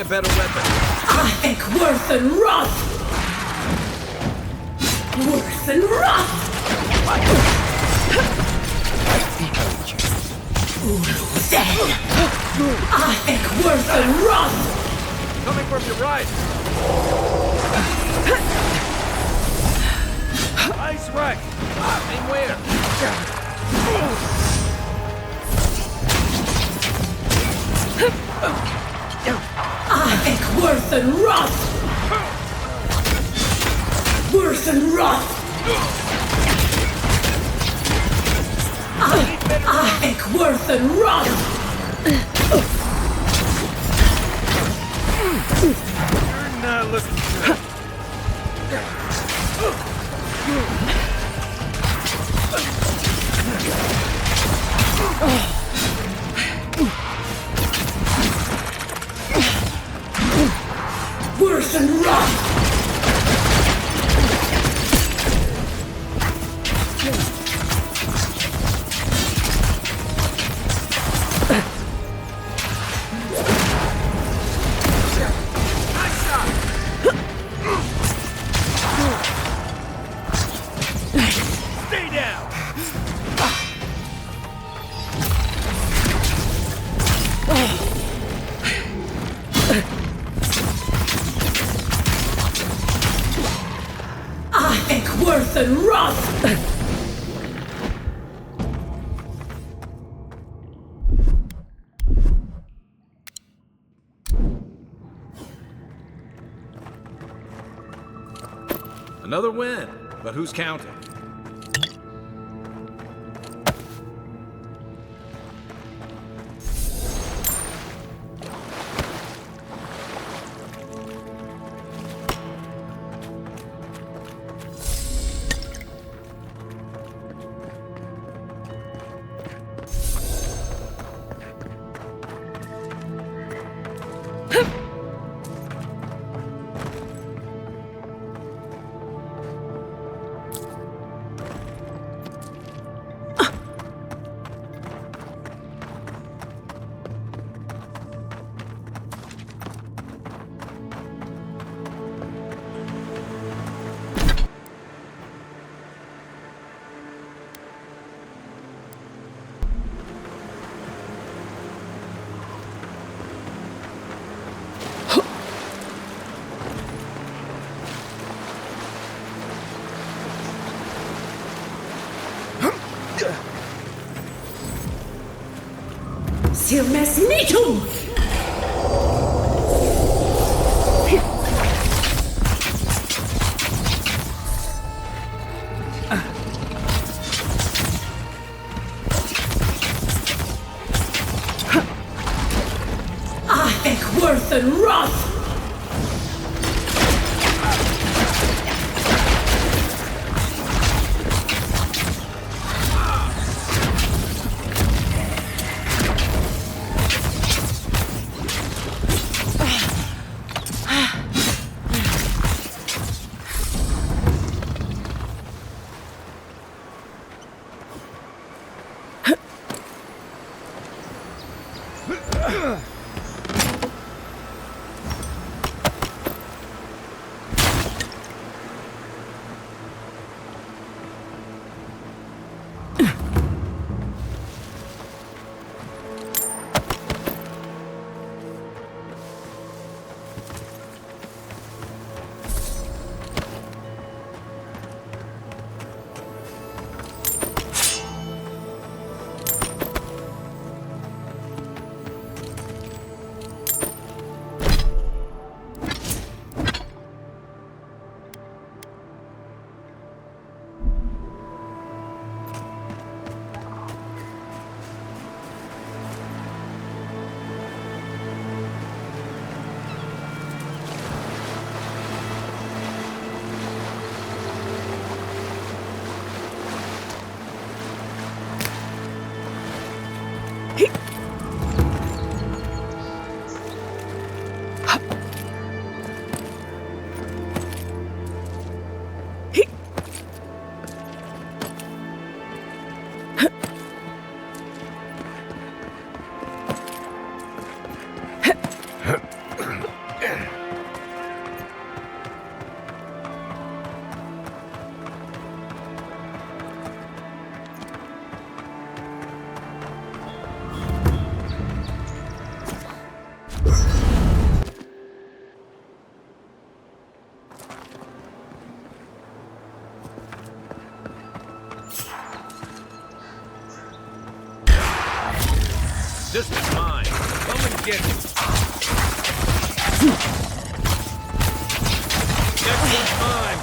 better weapon. I think worth and wrath! Worth and wrath! Ulu then! I think worth and wrath! Coming from your right. Nice wreck. Aim where? I think worth and wrath! Worth and wrath! I think worth and wrath! You're not looking good. Worth and wrath! Stay down. I think worth and wrath! Another win, but who's counting? Silmesnitum! I think worth and wrath! This is mine. Come and get it. Next one's mine.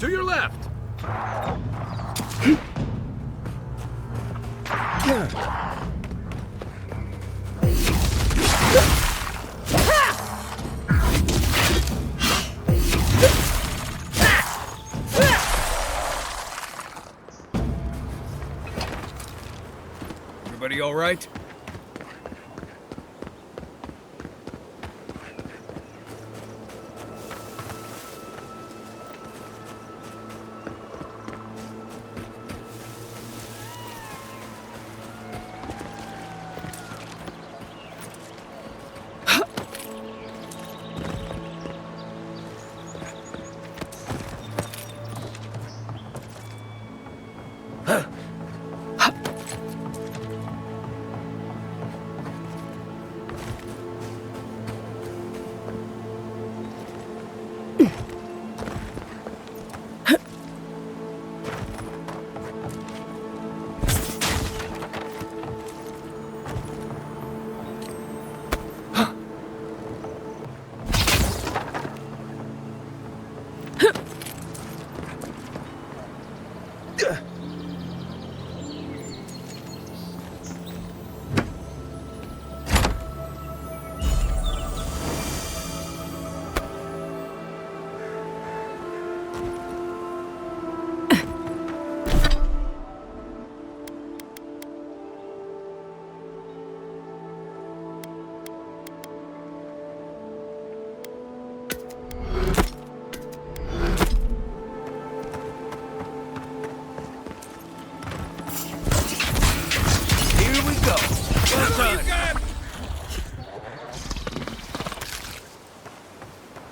To your left. Everybody all right?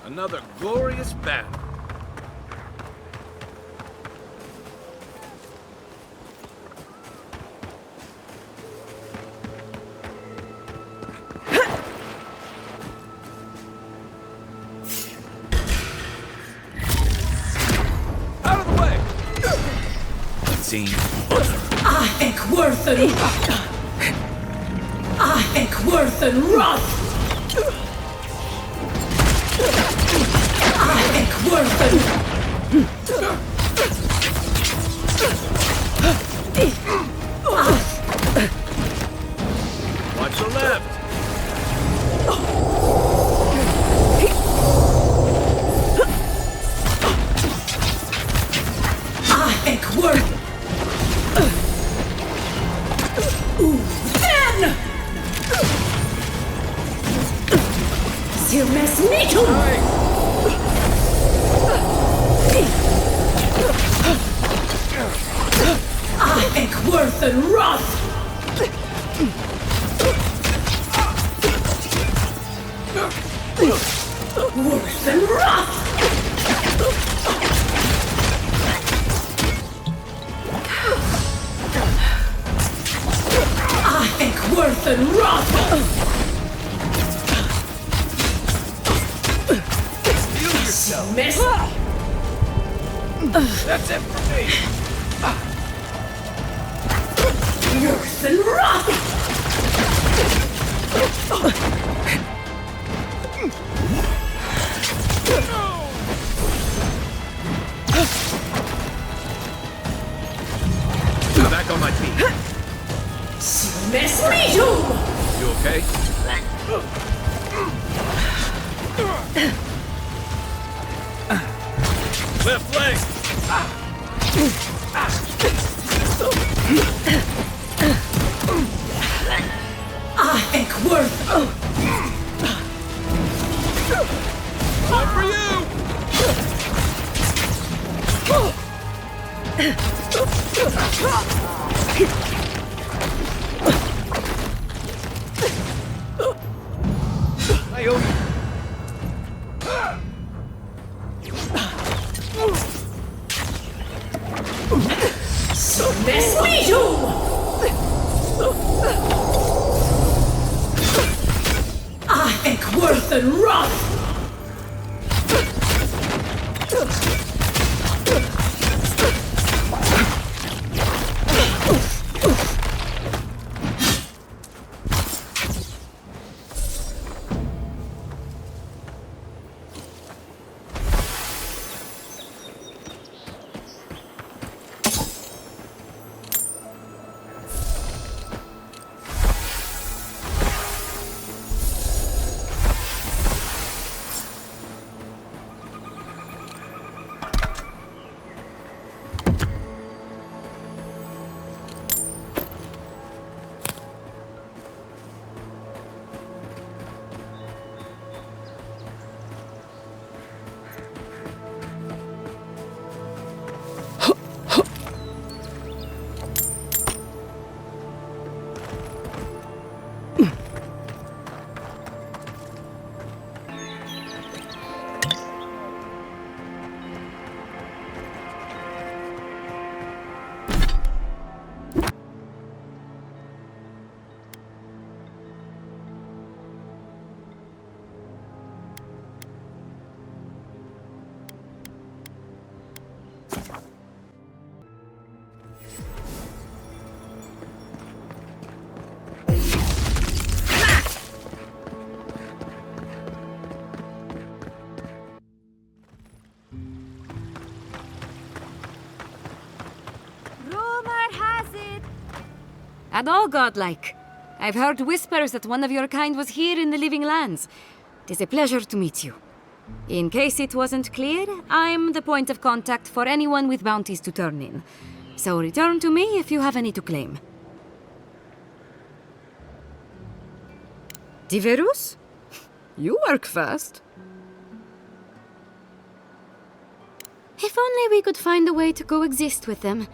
Another glorious battle. Out of the way! Scene. Ekworthen Roth! Watch the left! Ekworthen Roth! Worse than Roth! Ekworthen Roth! Heal yourself! Miss! That's it for me! Worse than Roth! I'm back on my feet. Miss me too! You okay? Left leg! Ekworth! One for you! I owe you. Espiritu! Avec worth and wrath! At all godlike. I've heard whispers that one of your kind was here in the living lands. It is a pleasure to meet you. In case it wasn't clear, I'm the point of contact for anyone with bounties to turn in. So return to me if you have any to claim. Diverus? You work fast. If only we could find a way to coexist with them.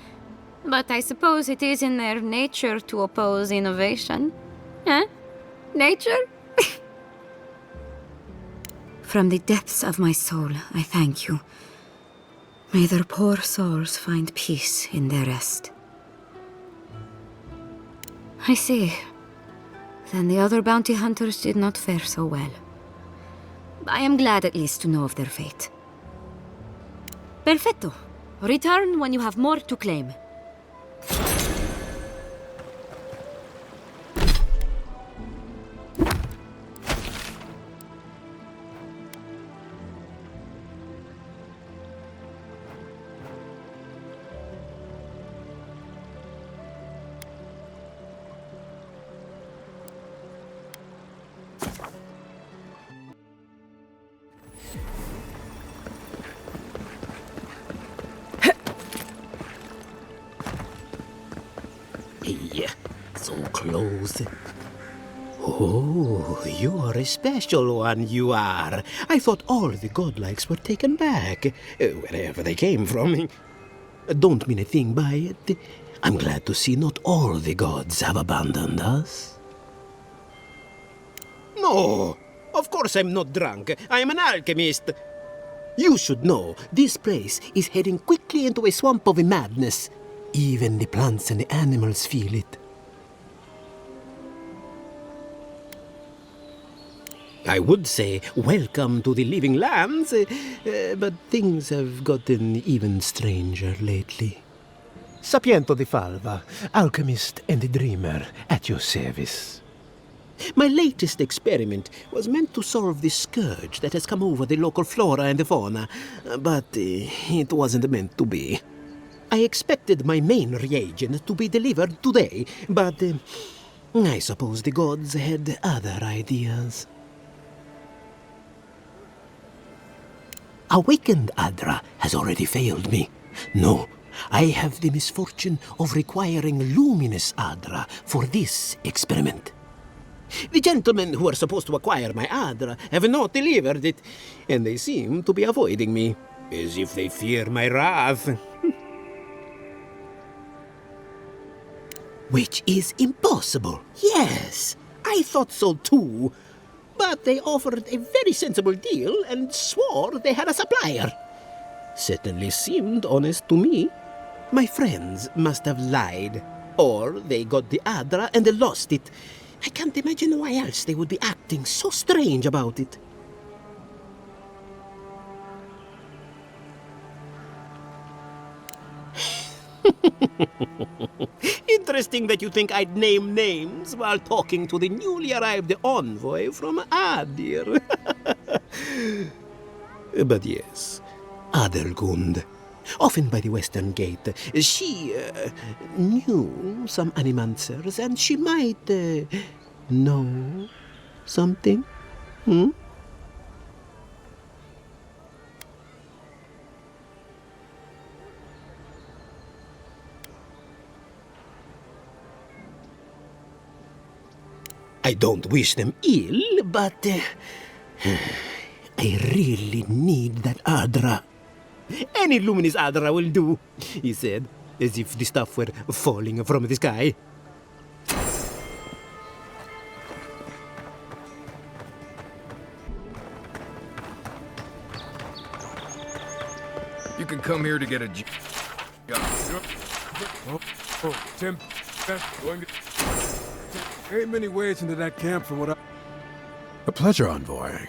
But I suppose it is in their nature to oppose innovation. Huh? Nature? From the depths of my soul, I thank you. May their poor souls find peace in their rest. I see. Then the other bounty hunters did not fare so well. I am glad at least to know of their fate. Perfetto. Return when you have more to claim. So close. Oh, you are a special one, you are. I thought all the godlikes were taken back, wherever they came from. Don't mean a thing by it. I'm glad to see not all the gods have abandoned us. No, of course I'm not drunk. I am an alchemist. You should know, this place is heading quickly into a swamp of madness. Even the plants and the animals feel it. I would say welcome to the living lands, but things have gotten even stranger lately. Sapiento di Falva, alchemist and dreamer, at your service. My latest experiment was meant to solve the scourge that has come over the local flora and the fauna, but it wasn't meant to be. I expected my main reagent to be delivered today, but I suppose the gods had other ideas. Awakened Adra has already failed me. No, I have the misfortune of requiring luminous Adra for this experiment. The gentlemen who are supposed to acquire my Adra have not delivered it, and they seem to be avoiding me, as if they fear my wrath. Which is impossible. Yes, I thought so too. But they offered a very sensible deal and swore they had a supplier. Certainly seemed honest to me. My friends must have lied. Or they got the Adra and they lost it. I can't imagine why else they would be acting so strange about it. Interesting that you think I'd name names while talking to the newly arrived envoy from Adir. But yes, Adelgund, often by the western gate, she knew some animancers and she might know something. Hmm? I don't wish them ill, but I really need that Adra. Any luminous Adra will do, he said, as if the stuff were falling from the sky. You can come here to get a job. Tim, going to... Ain't many ways into that camp from what I... A pleasure, Envoy.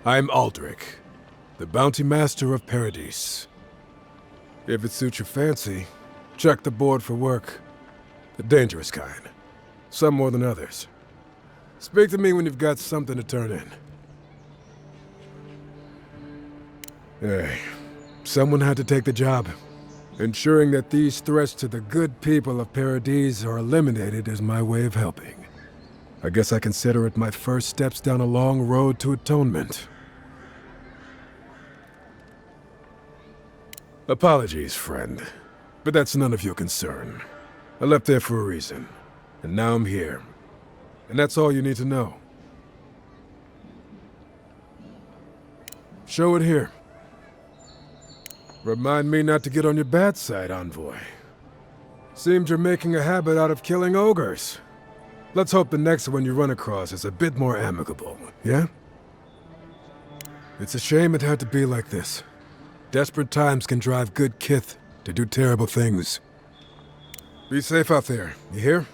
I'm Aldrich, the bounty master of Paradise. If it suits your fancy, check the board for work. The dangerous kind. Some more than others. Speak to me when you've got something to turn in. Hey, someone had to take the job. Ensuring that these threats to the good people of Paradise are eliminated is my way of helping. I guess I consider it my first steps down a long road to atonement. Apologies, friend, but that's none of your concern. I left there for a reason, and now I'm here. And that's all you need to know. Show it here. Remind me not to get on your bad side, Envoy. Seems you're making a habit out of killing ogres. Let's hope the next one you run across is a bit more amicable, yeah? It's a shame it had to be like this. Desperate times can drive good kith to do terrible things. Be safe out there, you hear?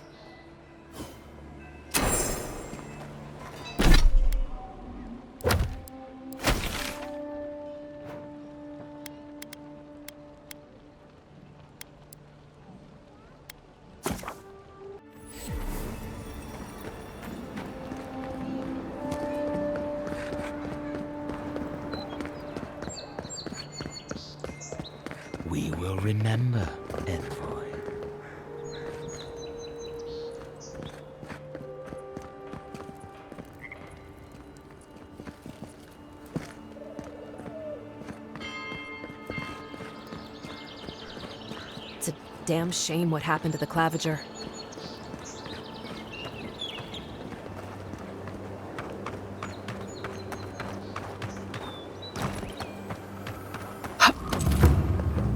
We will remember, Envoy. It's a damn shame what happened to the Claviger.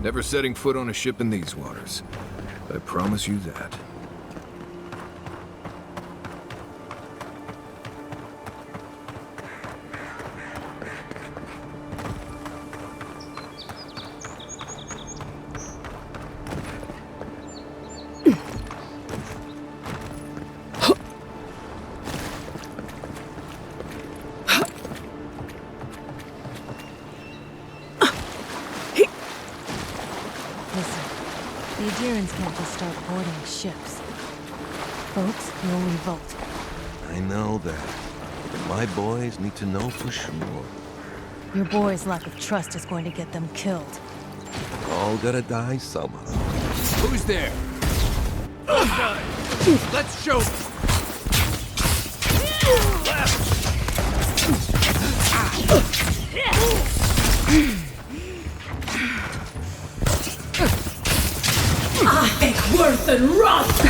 Never setting foot on a ship in these waters. I promise you that. The Adirans can't just start boarding ships. Folks will revolt. I know that. But my boys need to know for sure. Your boy's lack of trust is going to get them killed. We're all gotta die somehow. Who's there? Let's show them. I think worth and wrath!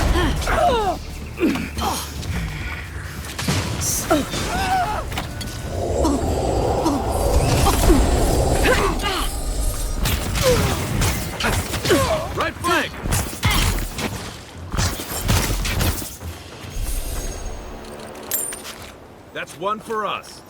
Right flank! That's one for us.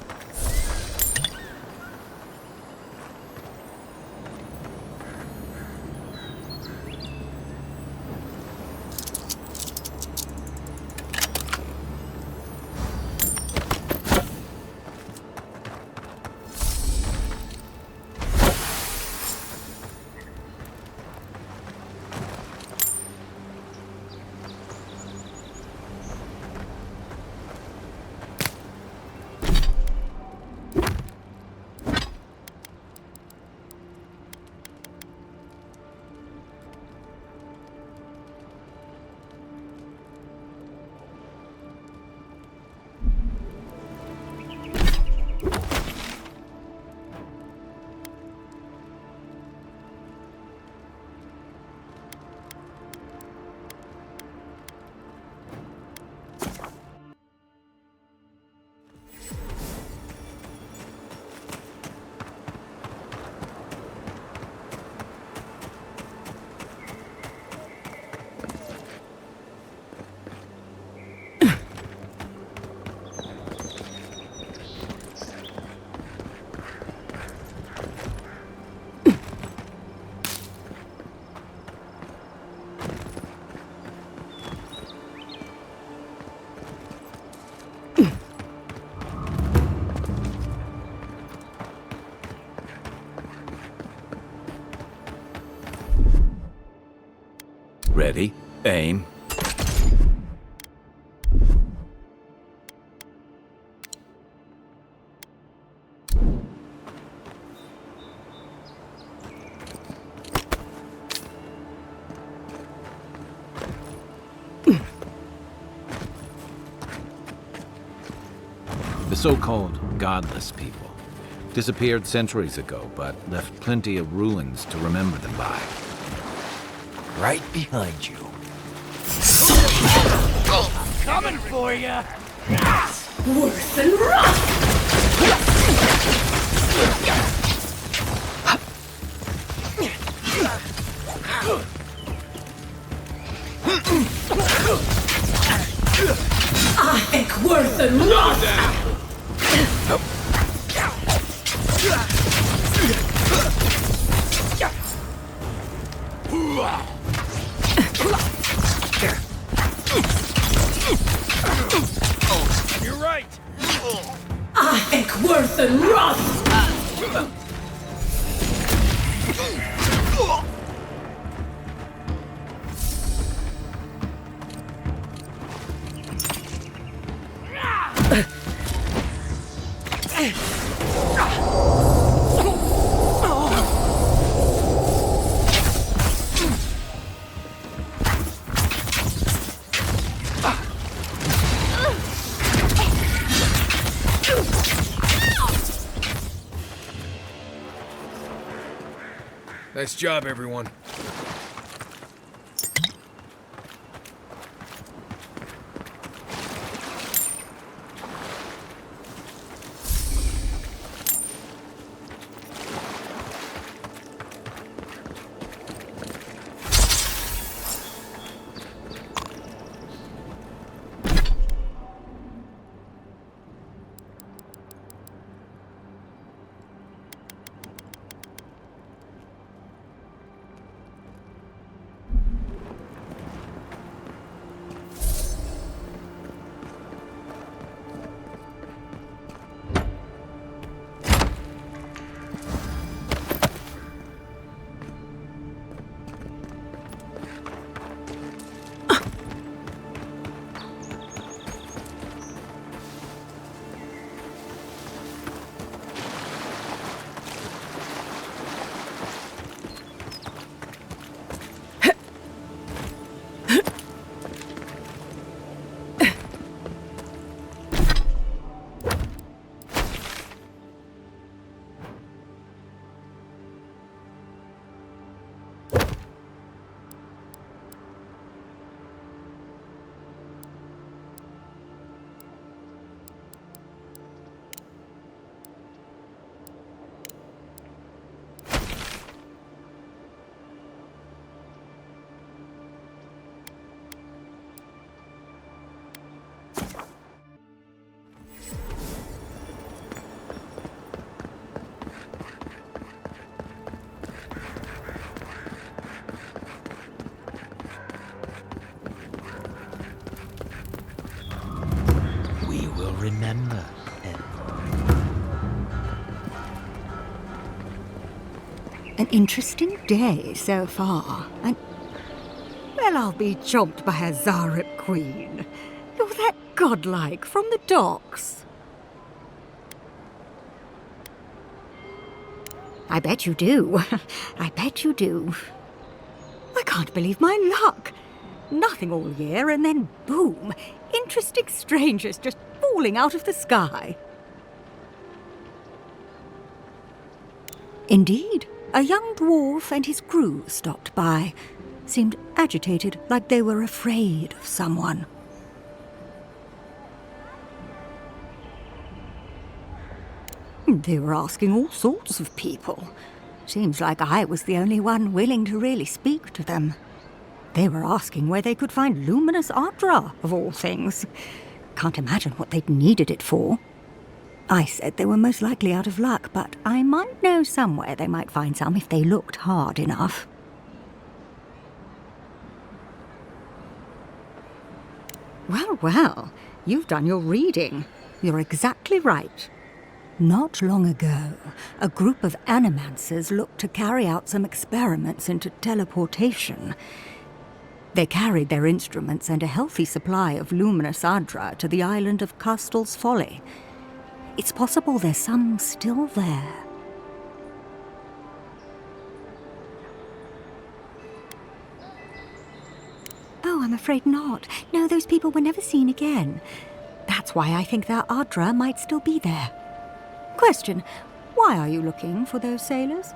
Ready, aim. The so-called godless people disappeared centuries ago, but left plenty of ruins to remember them by. Right behind you. Coming for ya! Worse than rough! I think worse than rough! You're right! I think worse than rough! Nice job, everyone. Remember, An interesting day so far, and... well, I'll be chomped by a Zarep queen. You're that godlike from the docks. I bet you do. I bet you do. I can't believe my luck. Nothing all year, and then boom, interesting strangers just falling out of the sky. Indeed, a young dwarf and his crew stopped by. Seemed agitated, like they were afraid of someone. They were asking all sorts of people. Seems like I was the only one willing to really speak to them. They were asking where they could find luminous Adra, of all things. Can't imagine what they'd needed it for. I said they were most likely out of luck, but I might know somewhere they might find some if they looked hard enough. Well, well, you've done your reading. You're exactly right. Not long ago, a group of animancers looked to carry out some experiments into teleportation. They carried their instruments and a healthy supply of luminous adra to the island of Castel's Folly. It's possible there's some still there. Oh, I'm afraid not. No, those people were never seen again. That's why I think their adra might still be there. Question, why are you looking for those sailors?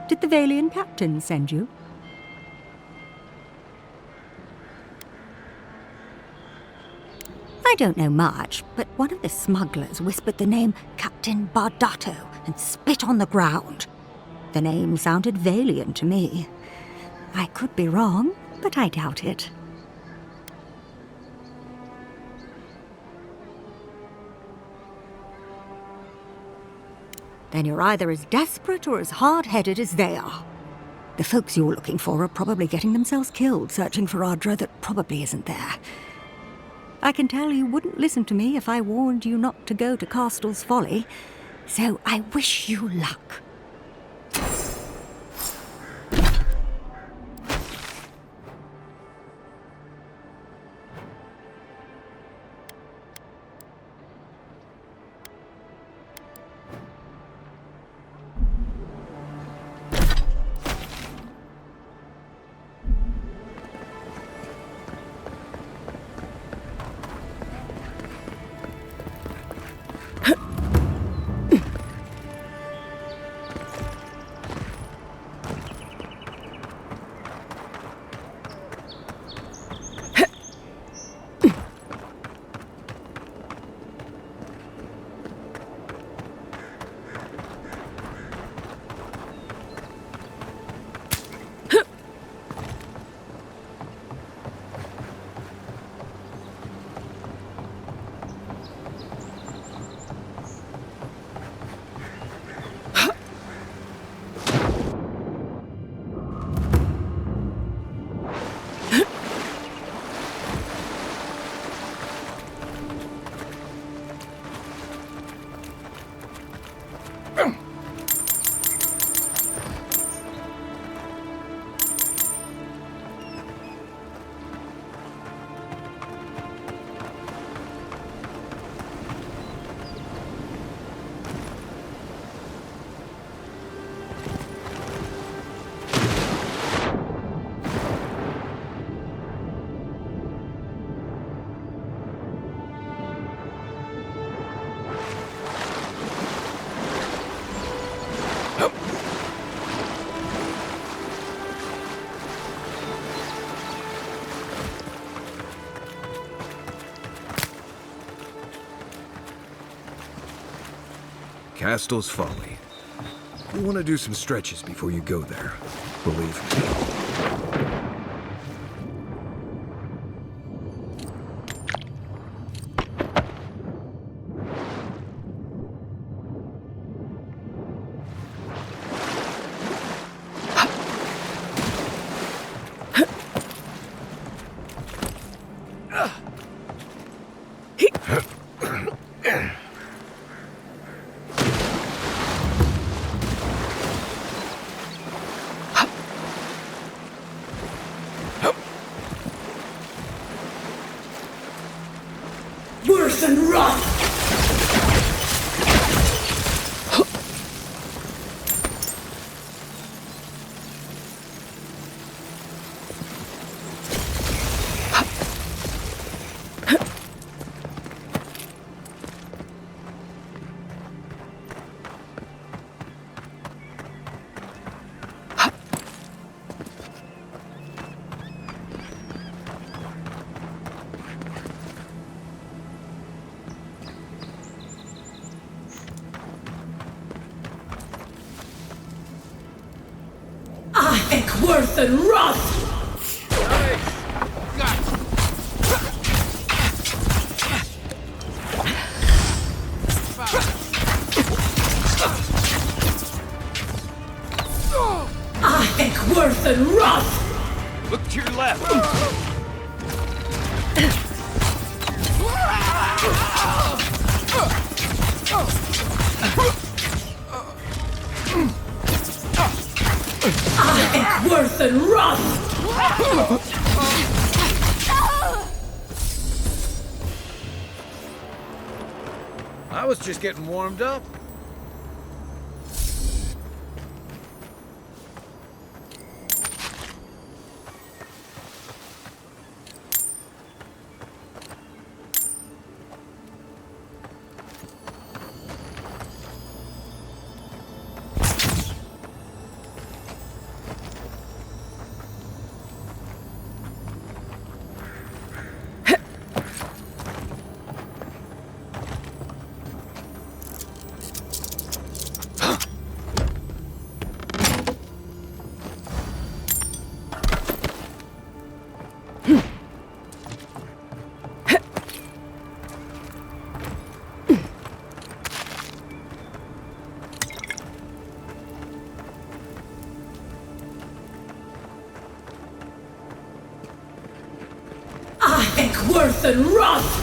Did the Valian captain send you? I don't know much, but one of the smugglers whispered the name Captain Bardato and spit on the ground. The name sounded Valian to me. I could be wrong, but I doubt it. Then you're either as desperate or as hard-headed as they are. The folks you're looking for are probably getting themselves killed searching for Adra that probably isn't there. I can tell you wouldn't listen to me if I warned you not to go to Castel's Folly, so I wish you luck. Castel's Folly. You want to do some stretches before you go there, believe me. Worse and rough! Worse and rough! I think worse and rough! Look to your left! I think worse and rough! I was just getting warmed up. Worth and wrath!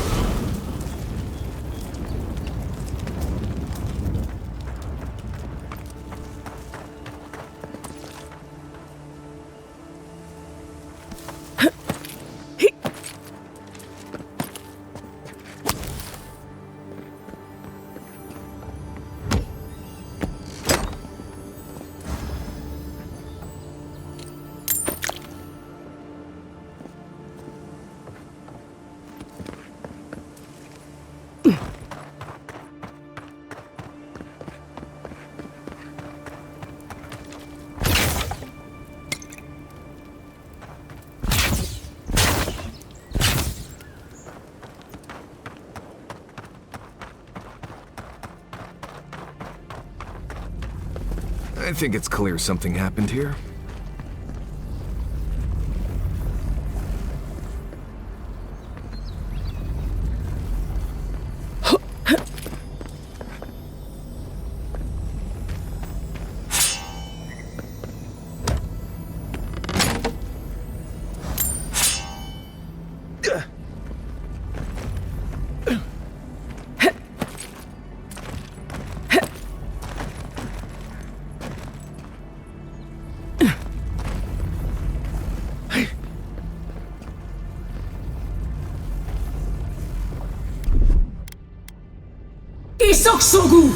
I think it's clear something happened here. Isoksogu!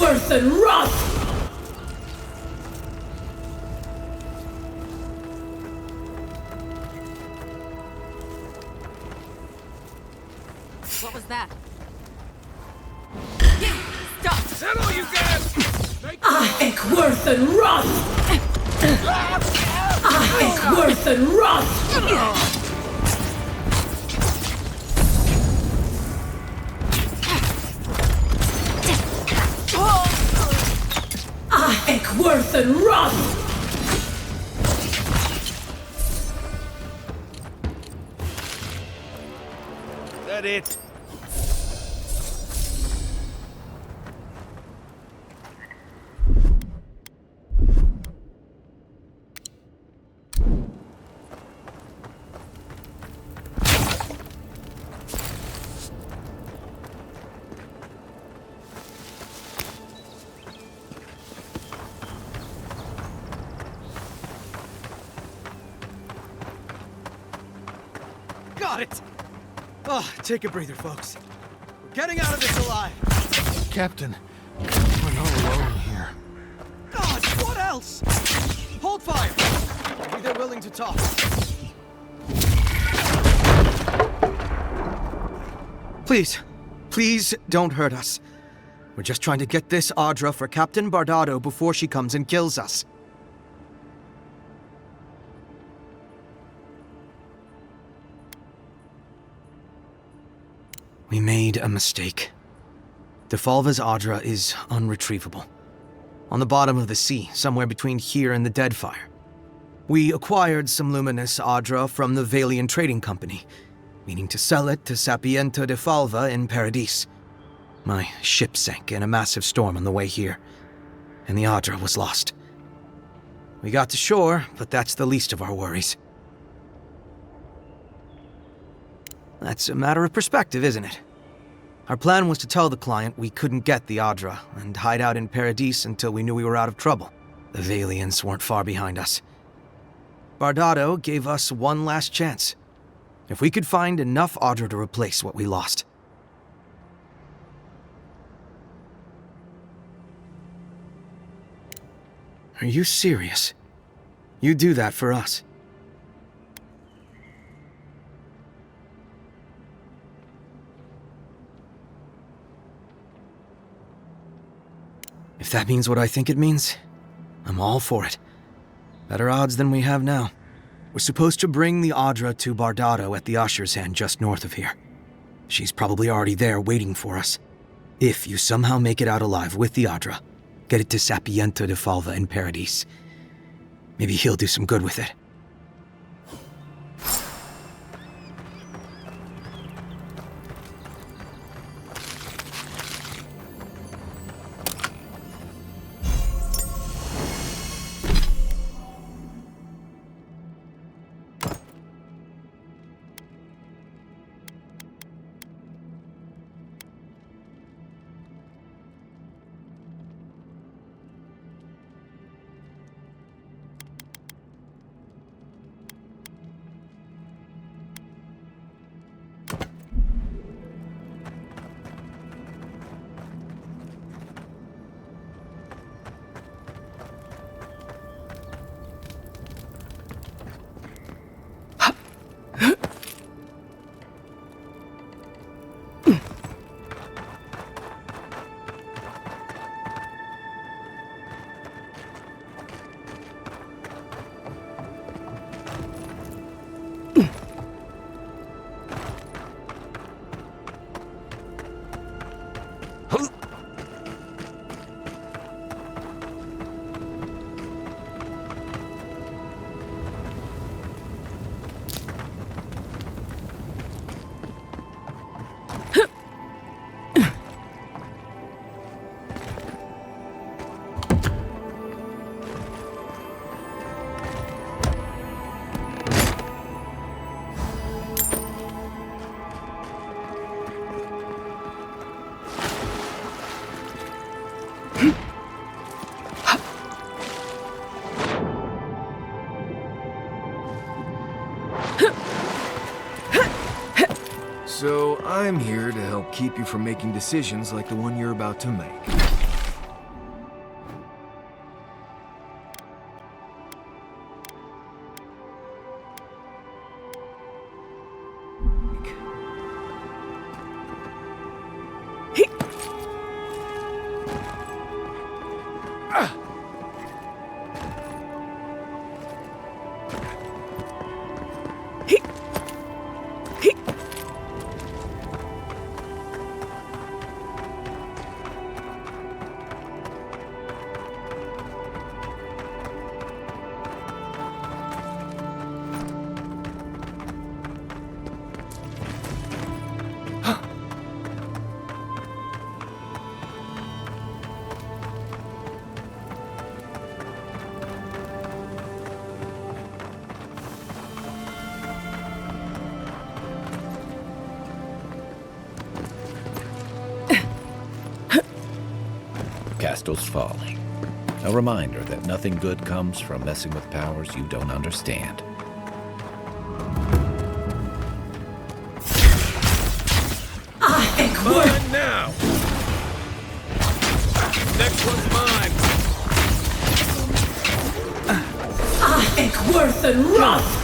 Worth and wrath! What was that? Stop! Settle, you guys! Worth and wrath! Worth and wrath! Worth and wrath! That it? Got it! Oh, take a breather, folks. We're getting out of this alive. Captain, we're not alone here. God, what else? Hold fire! Maybe they're willing to talk. Please, please don't hurt us. We're just trying to get this Audra for Captain Bardado before she comes and kills us. We made a mistake. Defalva's Audra is unretrievable. On the bottom of the sea, somewhere between here and the Deadfire. We acquired some luminous Audra from the Valian Trading Company, meaning to sell it to Sapiento Defalva in Paradis. My ship sank in a massive storm on the way here, and the Audra was lost. We got to shore, but that's the least of our worries. That's a matter of perspective, isn't it? Our plan was to tell the client we couldn't get the Audra and hide out in Paradis until we knew we were out of trouble. The Valians weren't far behind us. Bardado gave us one last chance. If we could find enough Audra to replace what we lost. Are you serious? You do that for us? If that means what I think it means, I'm all for it. Better odds than we have now. We're supposed to bring the Audra to Bardado at the Usher's Hand just north of here. She's probably already there waiting for us. If you somehow make it out alive with the Audra, get it to Sapiento Defalva in Paradis. Maybe he'll do some good with it. So I'm here to help keep you from making decisions like the one you're about to make. Castle's falling. A reminder that nothing good comes from messing with powers you don't understand. I think Mine now! Next one's mine! I think worth and rough!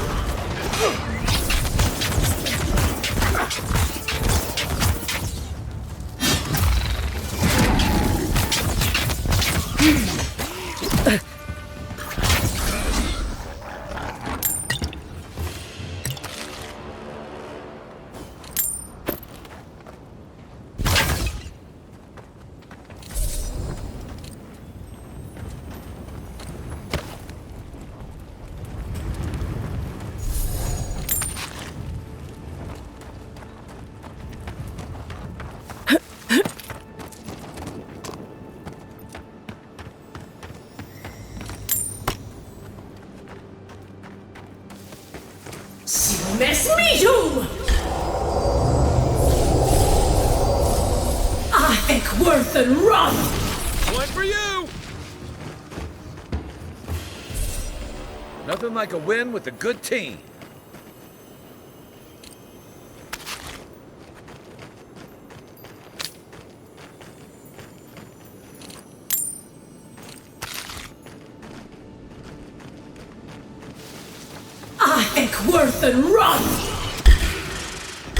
Mess me too! I think worth and wrath! One for you! Nothing like a win with a good team. I think worth and wrath!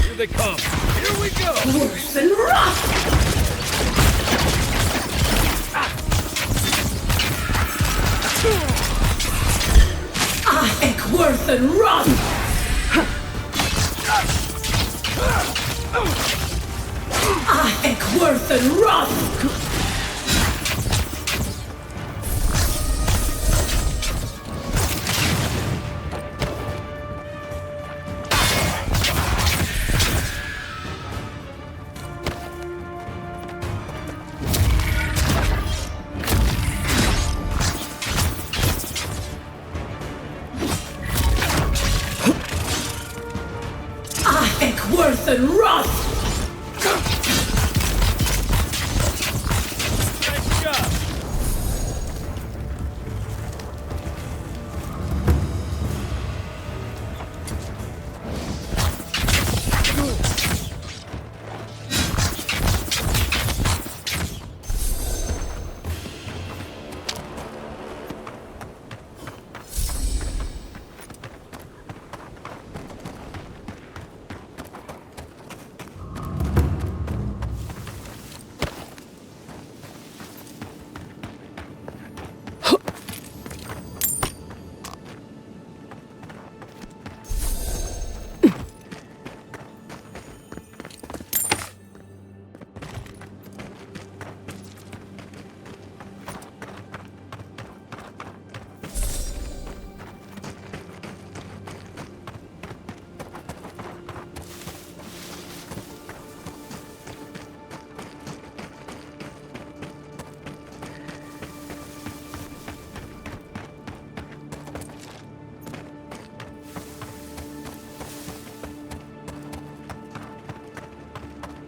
Here they come. Here we go! Worth and wrath! I think worth and wrath! I think worth and wrath! Worth and wrath! Nice job!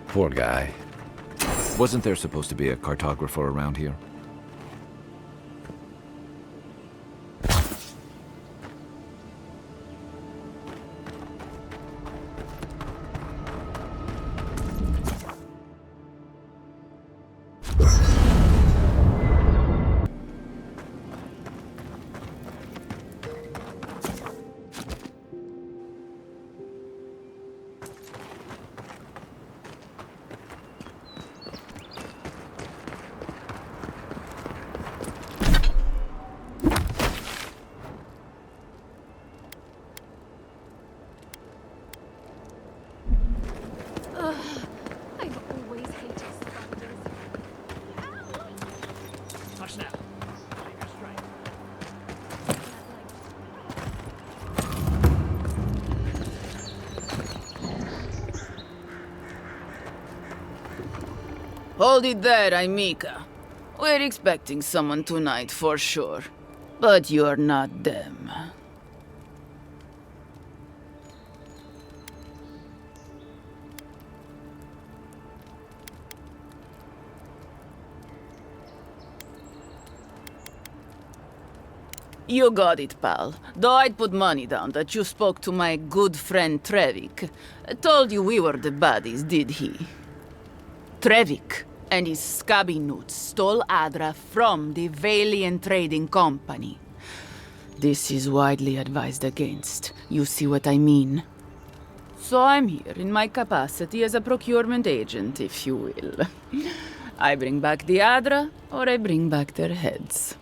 Poor guy. Wasn't there supposed to be a cartographer around here? Hold it there, Aimika. We're expecting someone tonight for sure. But you're not them. You got it, pal. Though I'd put money down that you spoke to my good friend Trevik. Told you we were the baddies, did he? Trevik and his scabby newts stole Adra from the Valiant Trading Company. This is widely advised against. You see what I mean? So I'm here in my capacity as a procurement agent, if you will. I bring back the Adra, or I bring back their heads.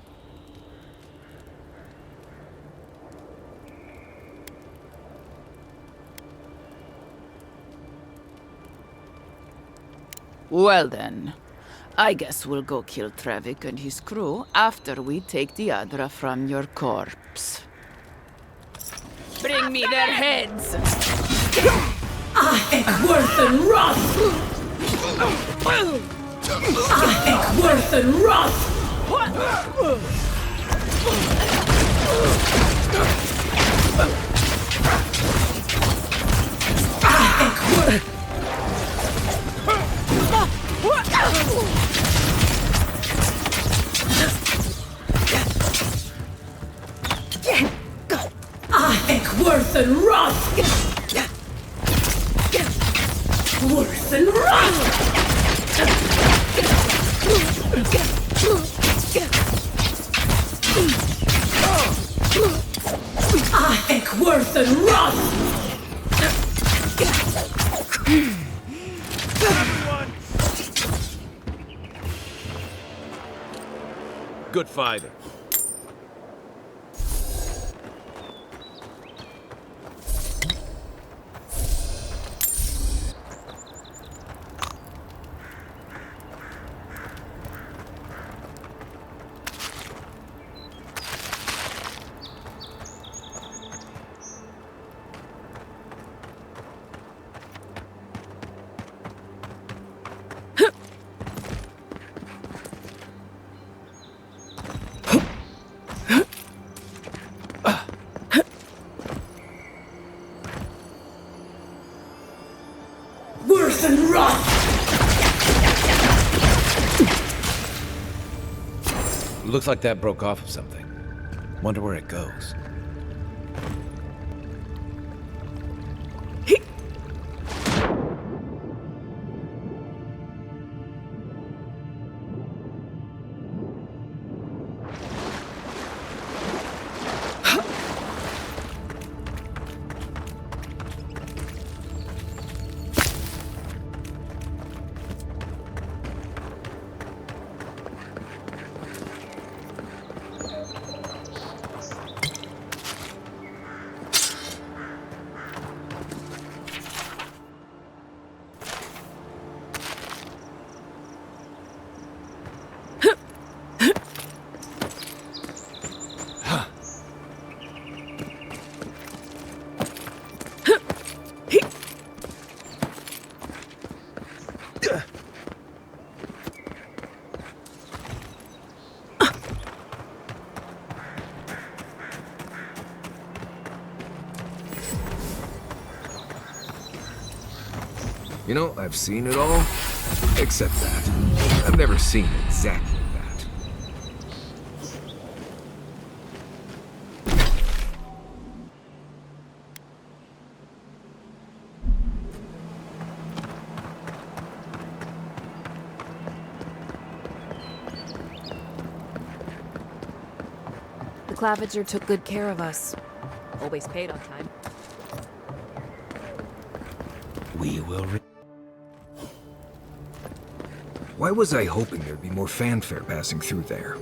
Well then, I guess we'll go kill Trevik and his crew after we take the Adra from your corpse. Bring me their heads! I think worth and wrath! I think worth and wrath! I think worth and wrath. Worth and wrath. I think worth and wrath. Good fighter. Worth and wrath. Looks like that broke off of something. Wonder where it goes. You know, I've seen it all, except that. I've never seen exactly that. The Clavager took good care of us. Always paid on time. We will Why was I hoping there'd be more fanfare passing through there?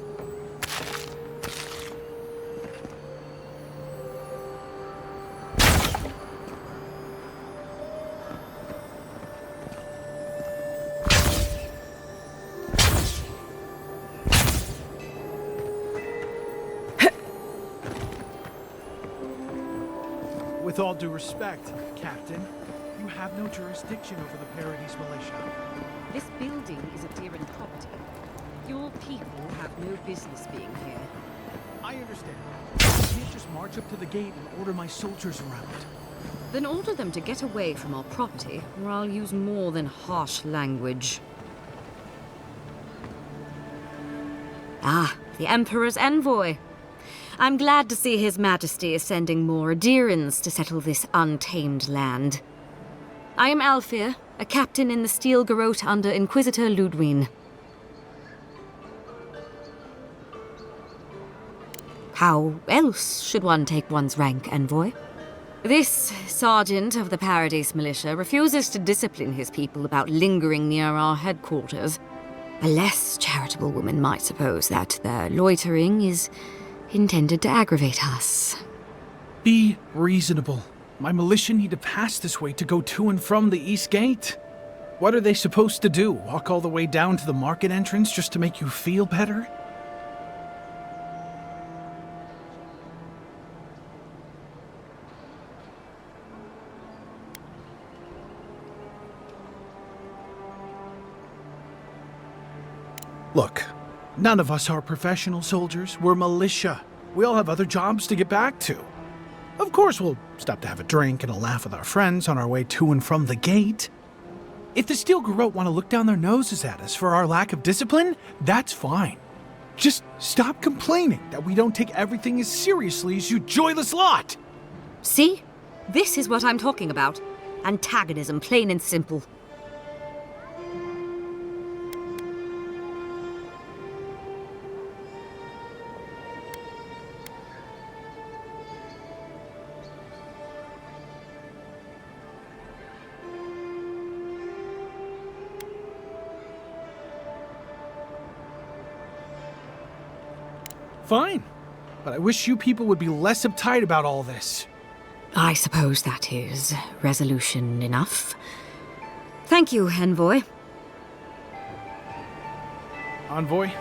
With all due respect, Captain, you have no jurisdiction over the Paradise Militia. This building is a Deeren property. Your people have no business being here. I understand. I can't just march up to the gate and order my soldiers around. Then order them to get away from our property, or I'll use more than harsh language. Ah, the Emperor's envoy. I'm glad to see His Majesty is sending more Deerens to settle this untamed land. I am Alfir, a captain in the Steel Garrote under Inquisitor Ludwine. How else should one take one's rank, envoy? This sergeant of the Paradise Militia refuses to discipline his people about lingering near our headquarters. A less charitable woman might suppose that their loitering is intended to aggravate us. Be reasonable. My militia need to pass this way to go to and from the East Gate. What are they supposed to do? Walk all the way down to the market entrance just to make you feel better? Look, none of us are professional soldiers. We're militia. We all have other jobs to get back to. Of course, we'll stop to have a drink and a laugh with our friends on our way to and from the gate. If the Steel Garrote want to look down their noses at us for our lack of discipline, that's fine. Just stop complaining that we don't take everything as seriously as you joyless lot! See? This is what I'm talking about. Antagonism, plain and simple. Fine. But I wish you people would be less uptight about all this. I suppose that is resolution enough. Thank you, Envoy. Envoy?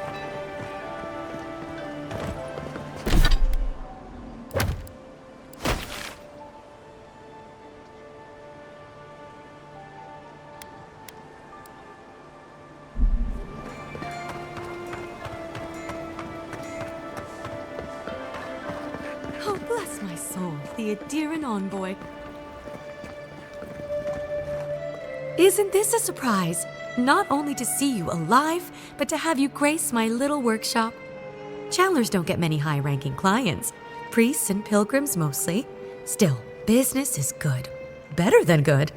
Oh, bless my soul, the Ederan envoy. Isn't this a surprise? Not only to see you alive, but to have you grace my little workshop. Chandlers don't get many high-ranking clients. Priests and pilgrims mostly. Still, business is good. Better than good.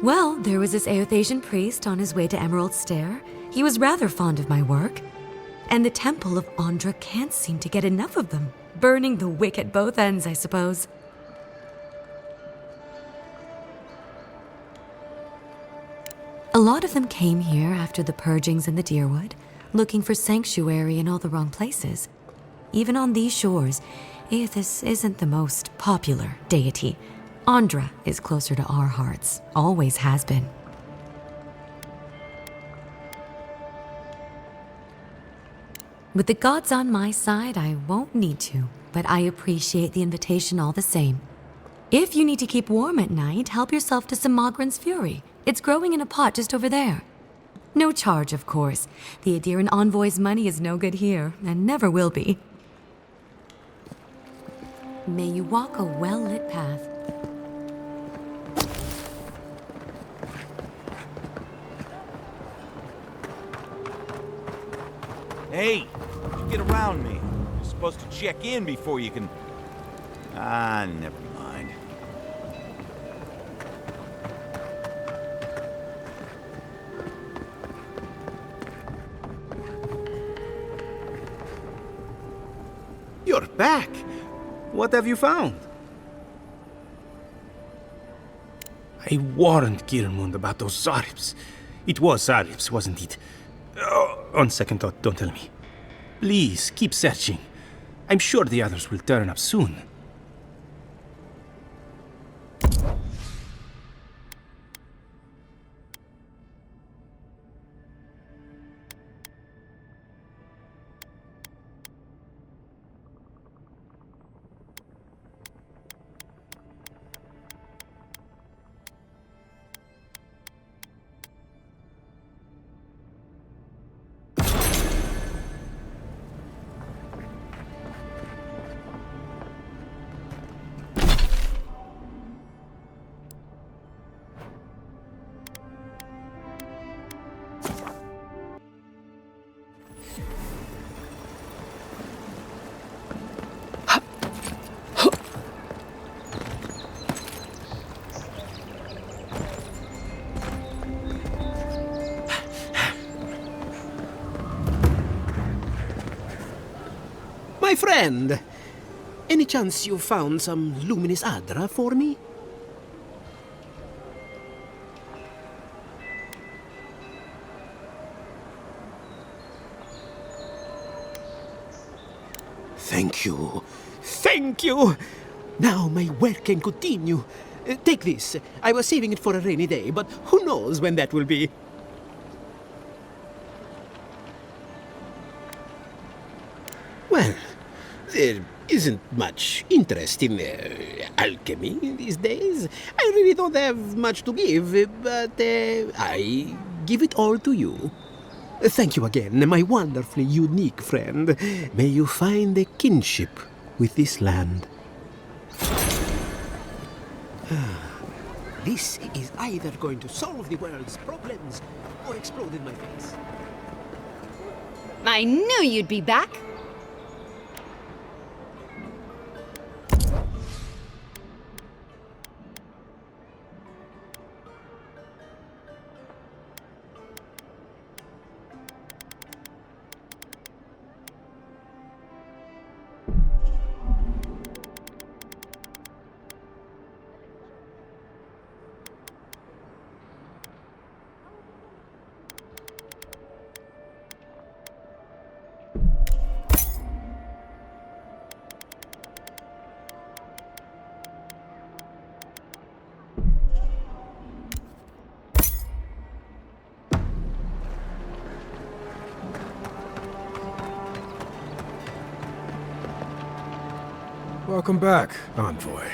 Well, there was this Aothasian priest on his way to Emerald Stair. He was rather fond of my work. And the Temple of Andra can't seem to get enough of them. Burning the wick at both ends, I suppose. A lot of them came here after the purgings in the Deerwood, looking for sanctuary in all the wrong places. Even on these shores, Aethys isn't the most popular deity. Andra is closer to our hearts, always has been. With the gods on my side, I won't need to, but I appreciate the invitation all the same. If you need to keep warm at night, help yourself to some Mogren's Fury. It's growing in a pot just over there. No charge, of course. The Ederan envoy's money is no good here, and never will be. May you walk a well-lit path. Hey, you get around me. You're supposed to check in before you can... Ah, never mind. You're back. What have you found? I warned Kirmund about those Zaribs. It was Zaribs, wasn't it? On second thought, don't tell me. Please, keep searching. I'm sure the others will turn up soon. My friend, any chance you found some luminous Adra for me? Thank you. Thank you! Now my work can continue. Take this. I was saving it for a rainy day, but who knows when that will be. Well, there isn't much interest in alchemy these days. I really don't have much to give, but I give it all to you. Thank you again, my wonderfully unique friend. May you find a kinship with this land. This is either going to solve the world's problems or explode in my face. I knew you'd be back. Welcome back, Envoy.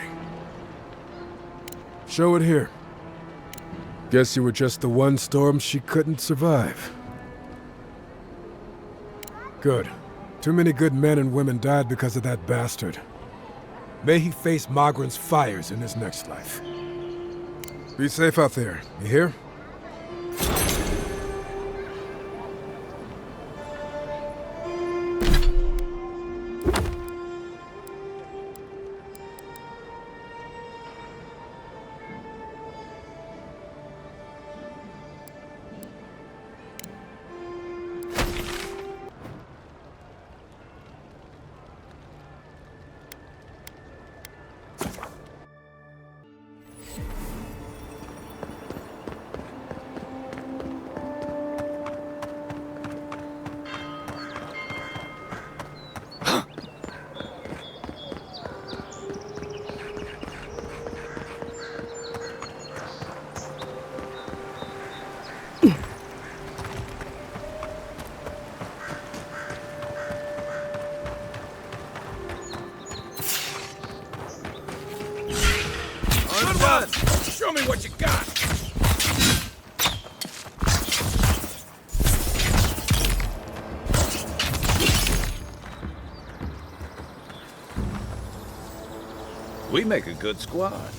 Show it here. Guess you were just the one storm she couldn't survive. Good. Too many good men and women died because of that bastard. May he face Magran's fires in his next life. Be safe out there, you hear? Show me what you got! We make a good squad.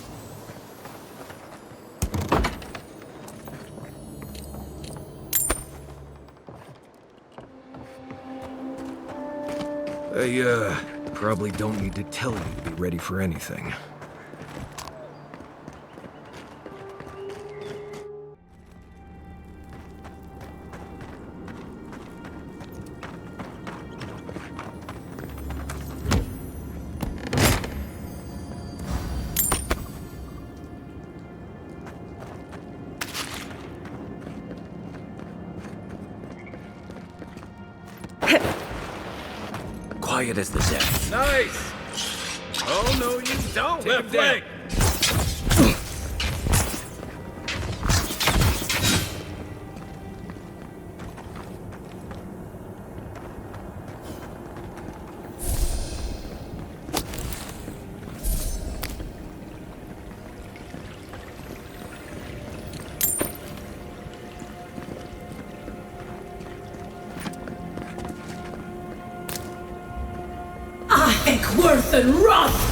I, probably don't need to tell you to be ready for anything. Quiet as the death. Nice! Oh, no, you don't! Left leg! Worth and wrath!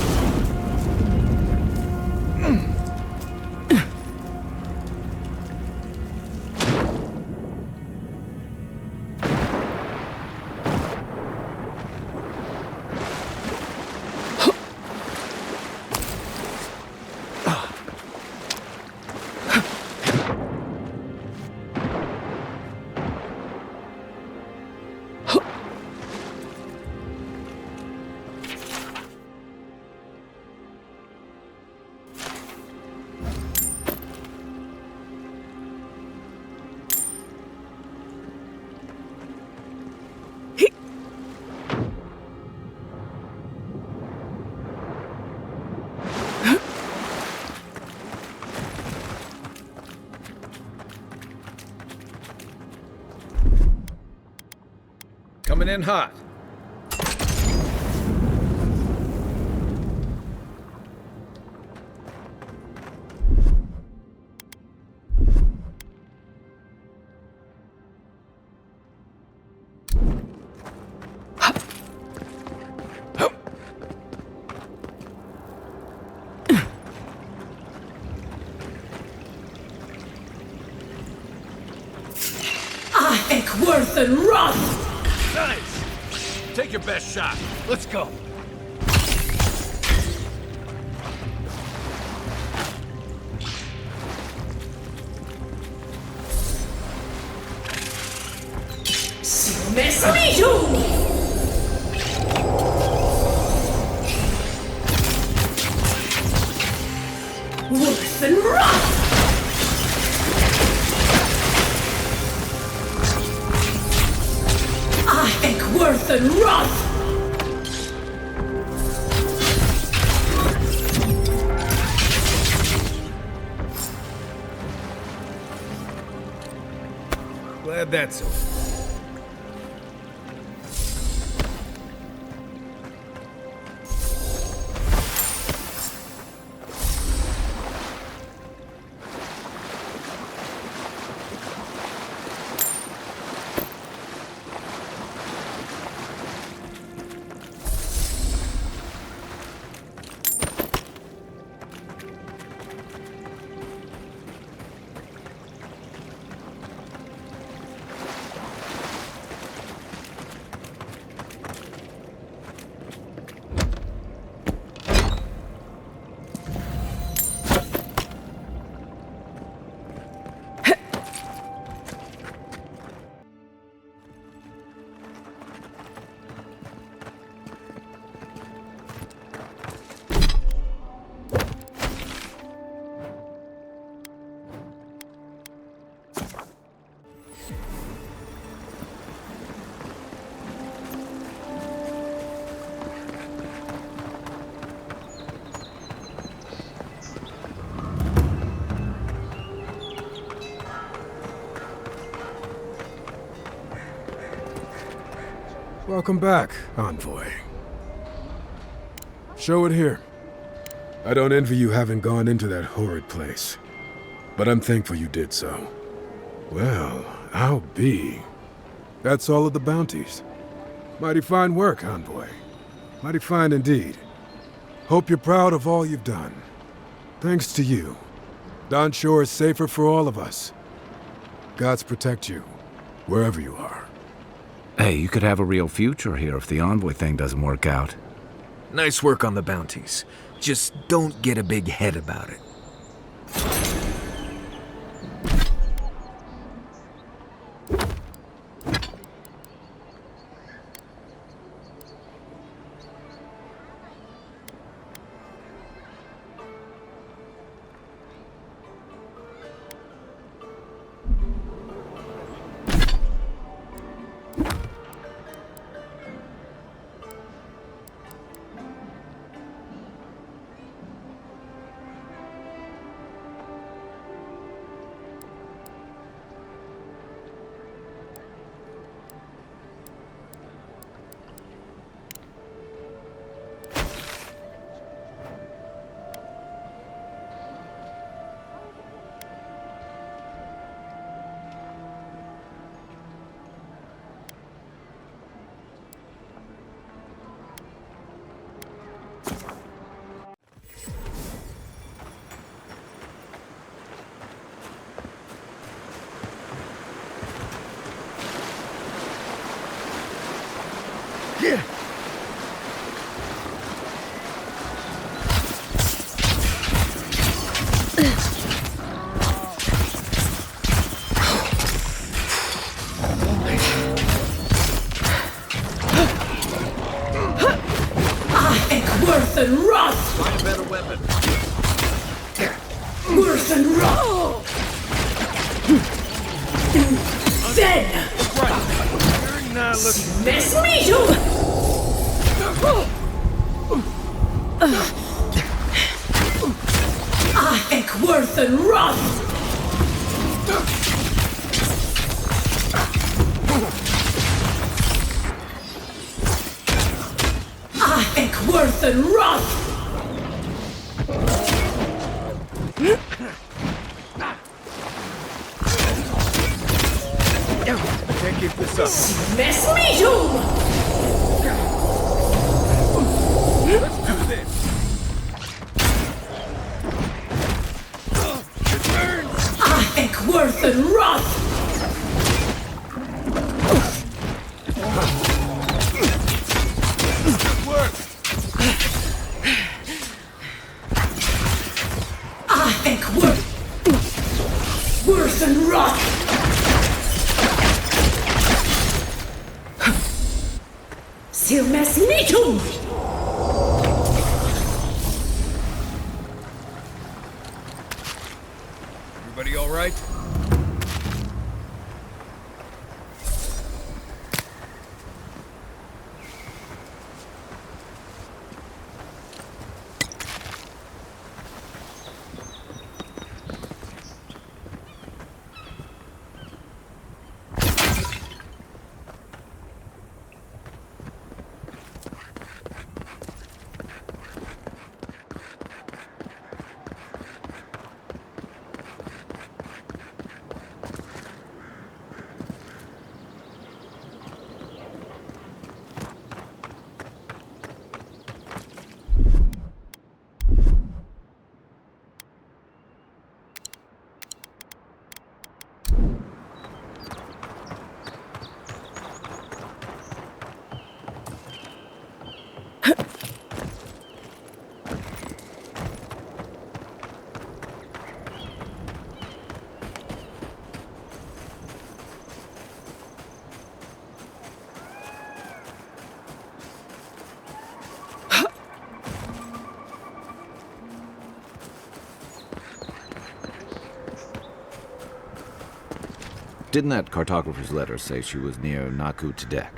Coming in hot. worth and wrath! Nice! Take your best shot. Let's go. Mesmito! Worth and wrath! I think worth and wrath! Glad that's over. Welcome back, Envoy. Show it here. I don't envy you having gone into that horrid place, but I'm thankful you did so. Well, I'll be. That's all of the bounties. Mighty fine work, Envoy. Mighty fine indeed. Hope you're proud of all you've done. Thanks to you, Don Shore is safer for all of us. Gods protect you, wherever you are. Hey, you could have a real future here if the Envoy thing doesn't work out. Nice work on the bounties. Just don't get a big head about it. Worth and wrath! Find a better weapon. Worth and wrath! Then! You're not looking... Mesmito! I think worth and wrath! I think worth and wrath! Can't keep this up. Mesmito! Let's do this. I think worth and wrath! Worse than rot! Silmes Nitum! Everybody all right? Didn't that cartographer's letter say she was near Naku Tedek?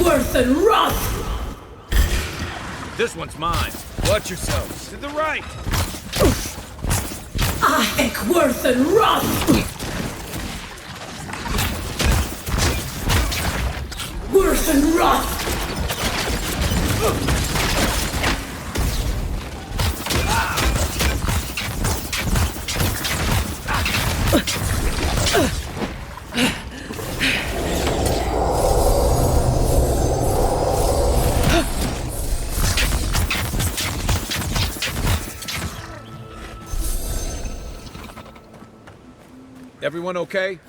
Worth and rot! This one's mine. Watch yourselves. To the right! Worth and rot! Worth and rot! Everyone okay?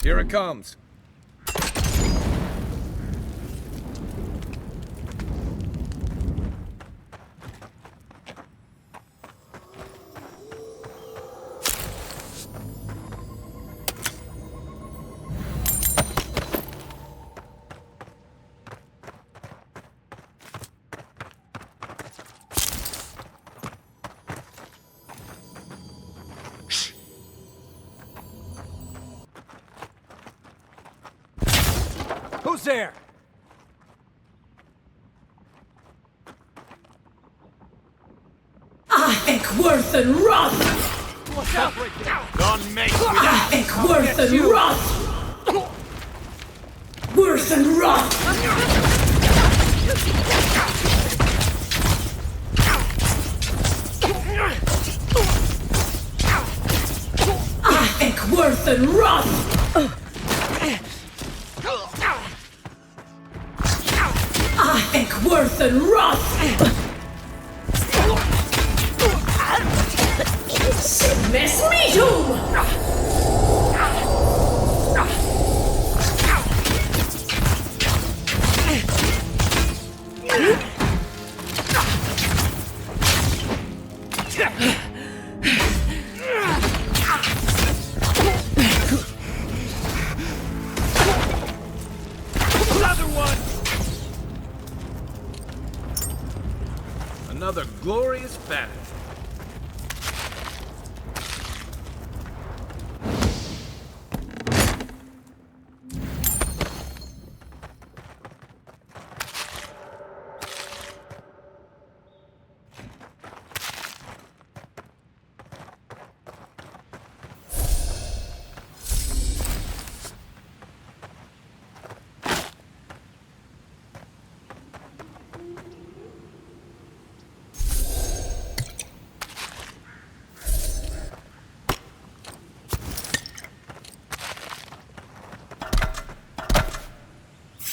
Here it comes. Who's there? Worth and rot! Watch out right there! Don't make me that! Worth and rot! Worth and rot! Worth and rot! Worth and rot! Mess me too! glorious fact.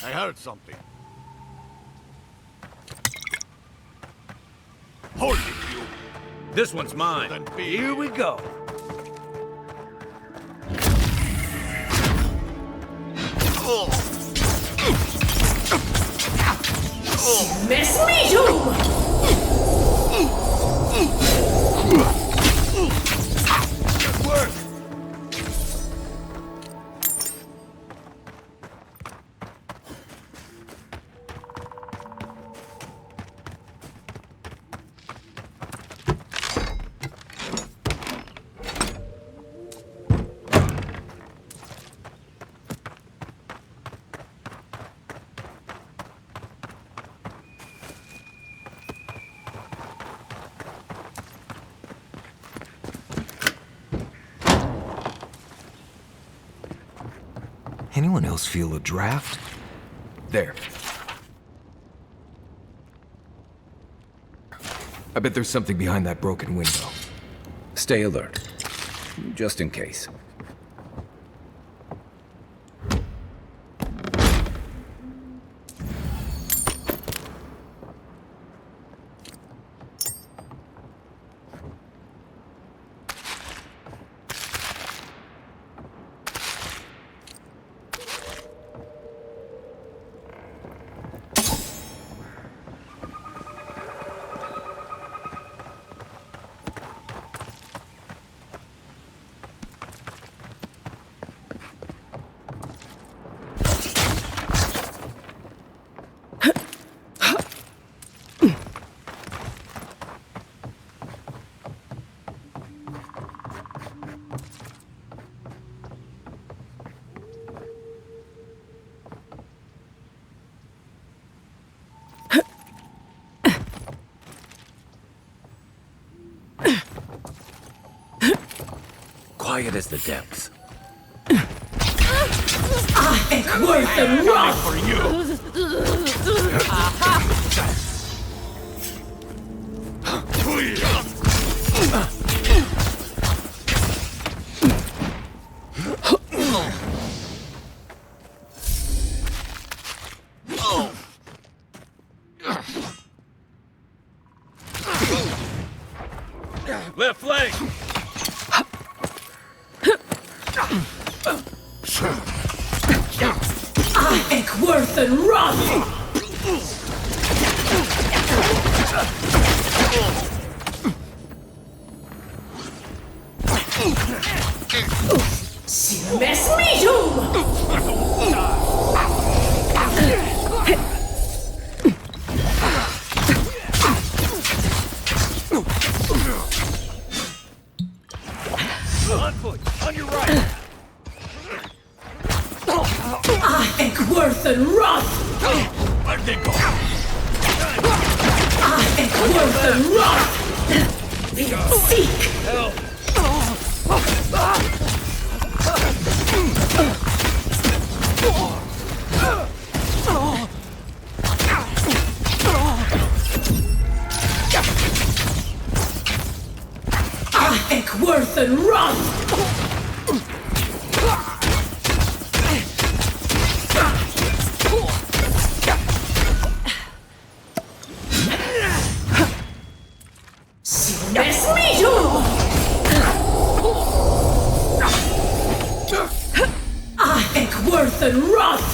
I heard something. Hold it, you! This one's mine. Here we go. Mess me, you! Good work! Anyone else feel a draft? There. I bet there's something behind that broken window. Stay alert, just in case. Quiet as the depths. I think worth the rough! For you! Left flank! I think worth the rough! Mess me, you! On foot, on your right! I think worth the rough! Where'd they go? I think worth the rough! Seek! Help! I think worth the rough! Mess me, you! I think worth the rough!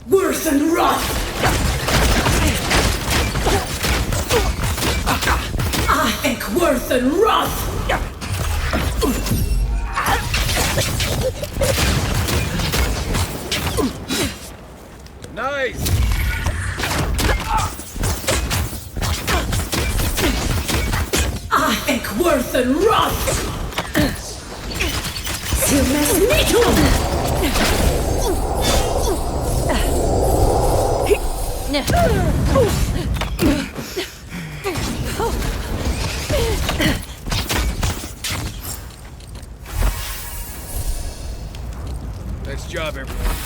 Worth and rough! I think worth and rough! Nice! worth and rot! You must meet Nice job, everyone.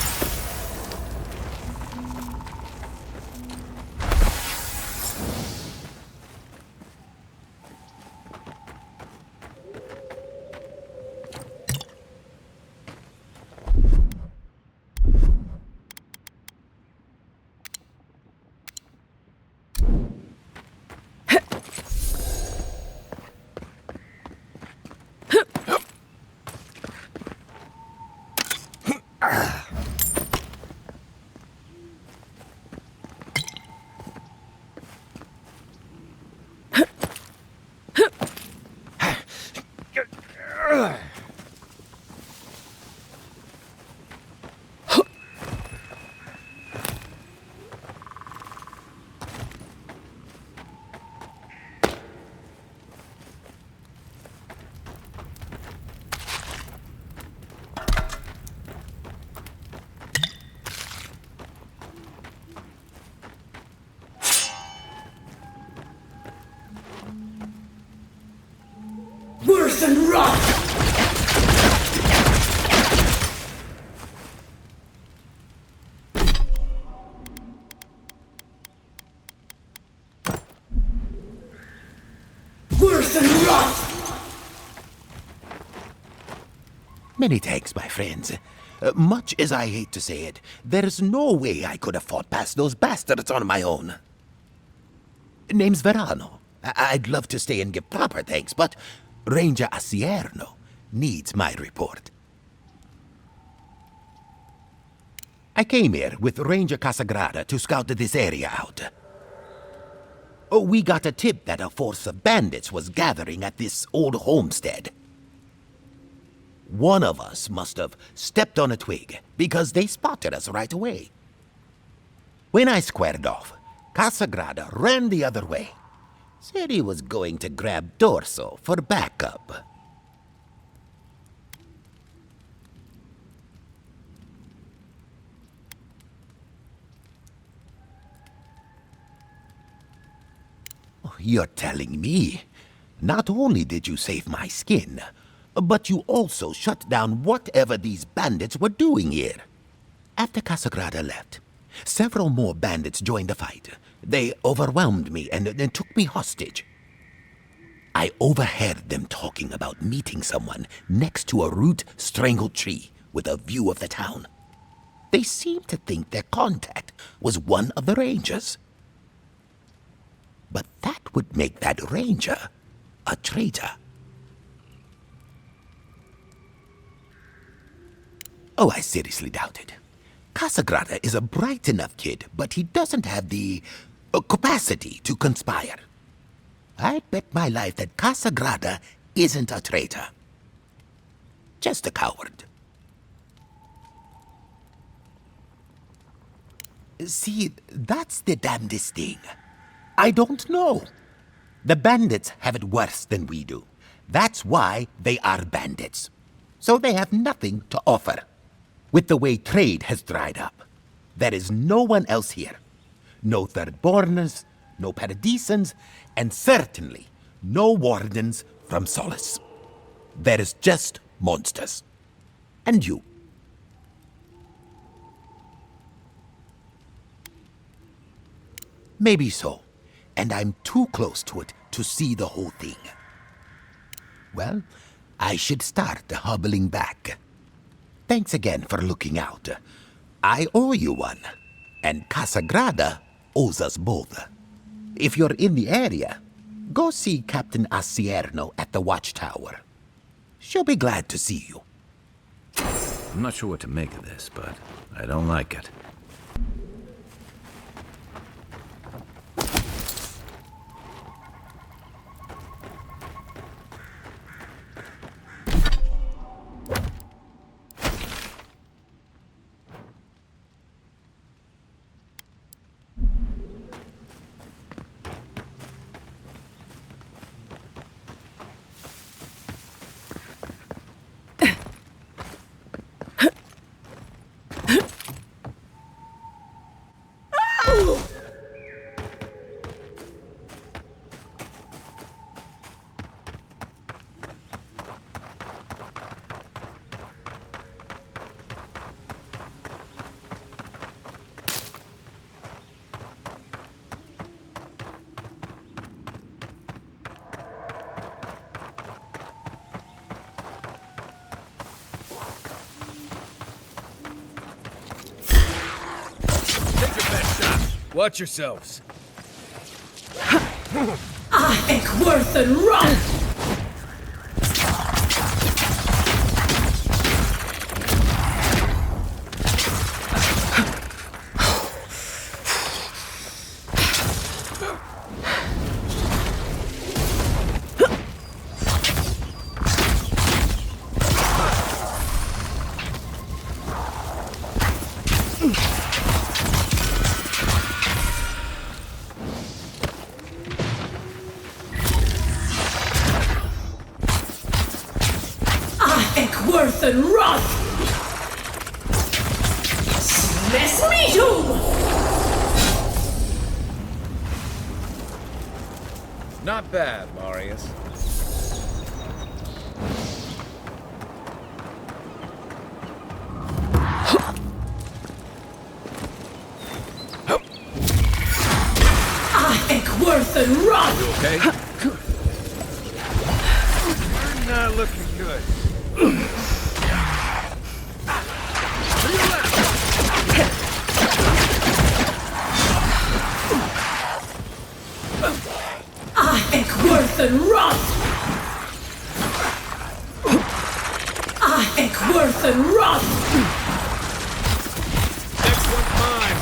worth and rot! Worth and rot! Many thanks, my friends. Much as I hate to say it, there's no way I could have fought past those bastards on my own. Name's Verano. I'd love to stay and give proper thanks, but Ranger Asierno needs my report. I came here with Ranger Casagrada to scout this area out. We got a tip that a force of bandits was gathering at this old homestead. One of us must have stepped on a twig, because they spotted us right away. When I squared off, Casagrada ran the other way. Said he was going to grab Dorso for backup. You're telling me, not only did you save my skin, but you also shut down whatever these bandits were doing here. After Casagrada left, several more bandits joined the fight. They overwhelmed me and took me hostage. I overheard them talking about meeting someone next to a root-strangled tree with a view of the town. They seemed to think their contact was one of the rangers. But that would make that ranger a traitor. Oh, I seriously doubt it. Casagrada is a bright enough kid, but he doesn't have the capacity to conspire. I'd bet my life that Casagrada isn't a traitor. Just a coward. See, that's the damnedest thing. I don't know. The bandits have it worse than we do. That's why they are bandits. So they have nothing to offer. With the way trade has dried up, there is no one else here. No Thirdborners, no Paradisans, and certainly no wardens from Solace. There is just monsters. And you. Maybe so, and I'm too close to it to see the whole thing. Well, I should start hobbling back. Thanks again for looking out. I owe you one, and Casagrada owes us both. If you're in the area, go see Captain Asierno at the watchtower. She'll be glad to see you. I'm not sure what to make of this, but I don't like it. Watch yourselves. I think worth and run! Worth and run! Let's meet you! Not bad, Marius. I think worth and run! You okay? You're not looking good. I think worth and run! I think worth and run! Next one's mine!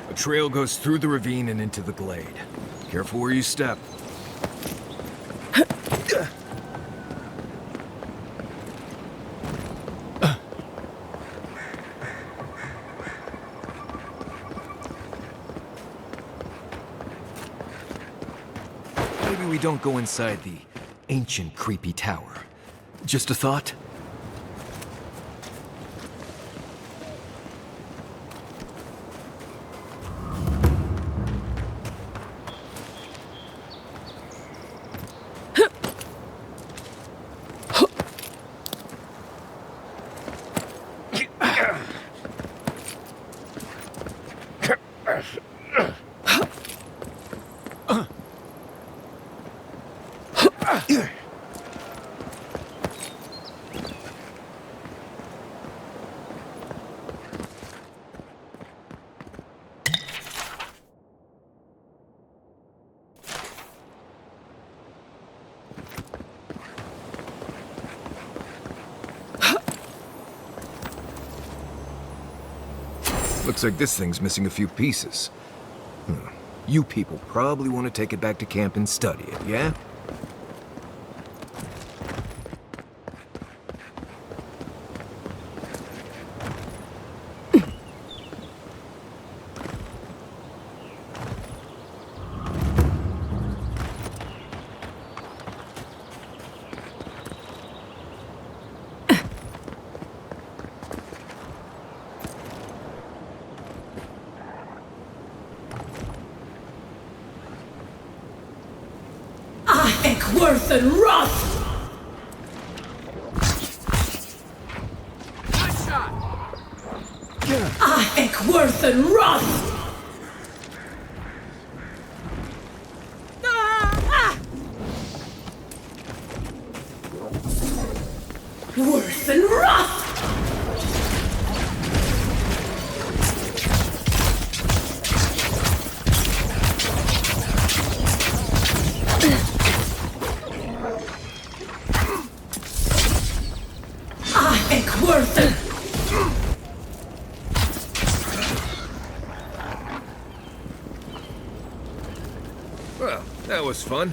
The trail goes through the ravine and into the glade. Careful where you step. Maybe we don't go inside the ancient creepy tower. Just a thought? Looks like this thing's missing a few pieces. You people probably want to take it back to camp and study it, yeah? Worth and run! Nice shot! I think worth and run! worth and wrath! Worth. Well, that was fun.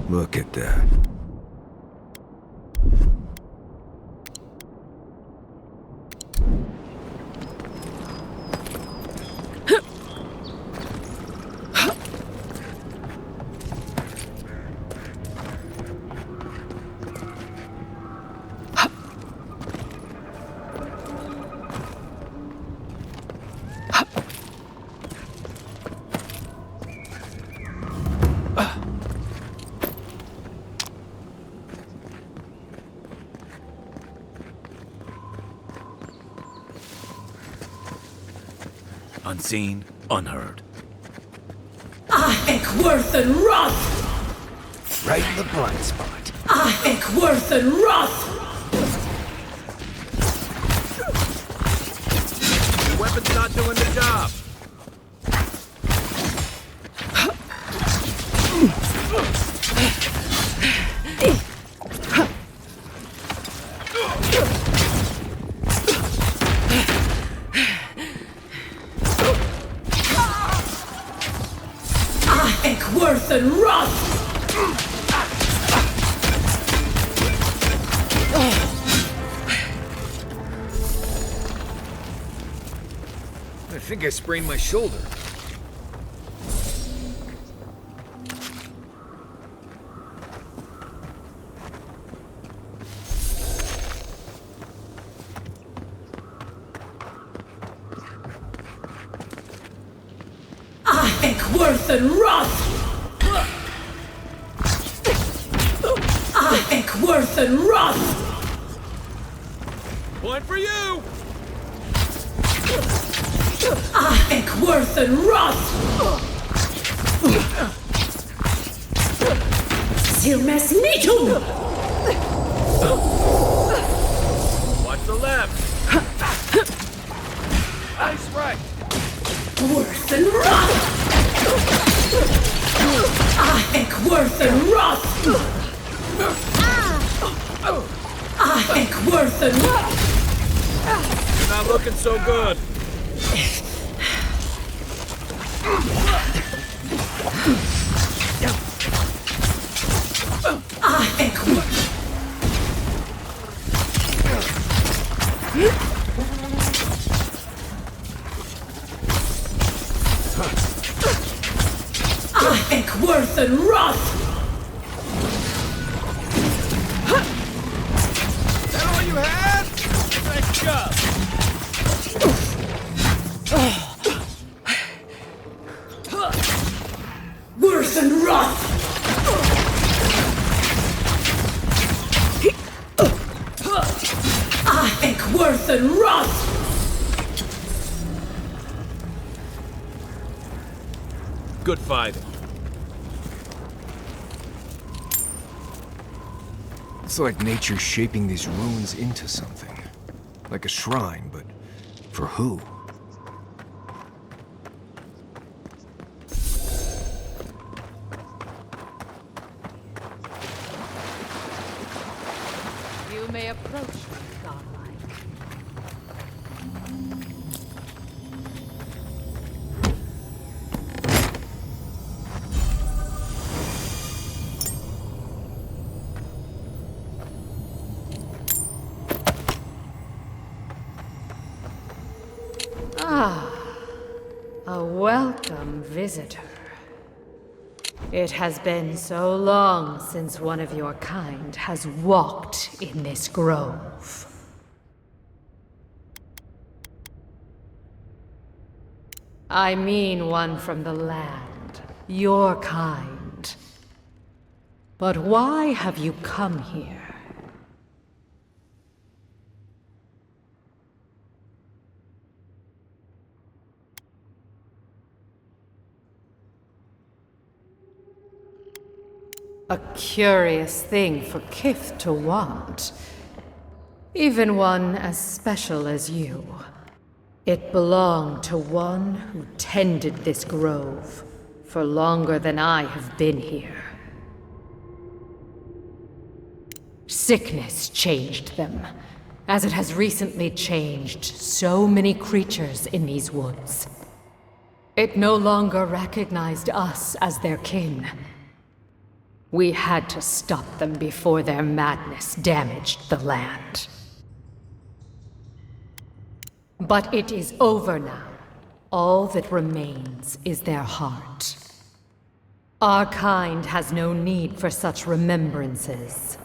Look at that. Unseen, unheard. Ahek worth and wrath! Right in the blind spot. Ahek worth and wrath! The weapon's not doing the job. Worth and wrath! I think I sprained my shoulder. worth and wrath! I think worth and wrath! Point for you! I think worth and wrath! Silmes Nitum! Watch the left! Nice right! Worth and wrath! I think worth and wrath! I think worth and wrath! You're not looking so good. I think worth... I think worth and wrath! Is that all you had? Nice job! Worth and wrath! I think worth and wrath! Good fighting. It's like nature shaping these ruins into something. Like a shrine, but for who? You may approach me, godlike. A welcome visitor. It has been so long since one of your kind has walked in this grove. I mean one from the land, your kind. But why have you come here? A curious thing for Kith to want. Even one as special as you. It belonged to one who tended this grove for longer than I have been here. Sickness changed them, as it has recently changed so many creatures in these woods. It no longer recognized us as their kin. We had to stop them before their madness damaged the land. But it is over now. All that remains is their heart. Our kind has no need for such remembrances.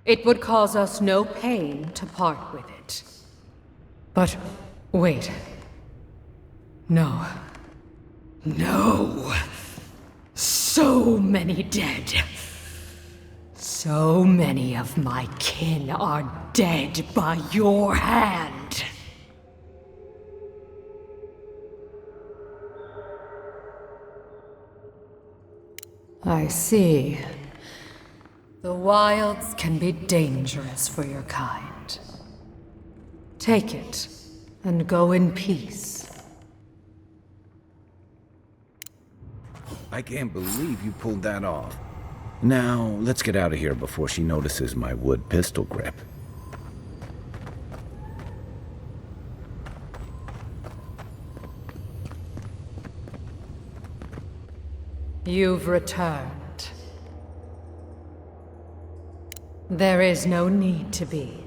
It would cause us no pain to part with it. But wait. No. No! So many dead. So many of my kin are dead by your hand. I see. The wilds can be dangerous for your kind. Take it, and go in peace. I can't believe you pulled that off. Now, let's get out of here before she notices my wood pistol grip. You've returned. There is no need to be.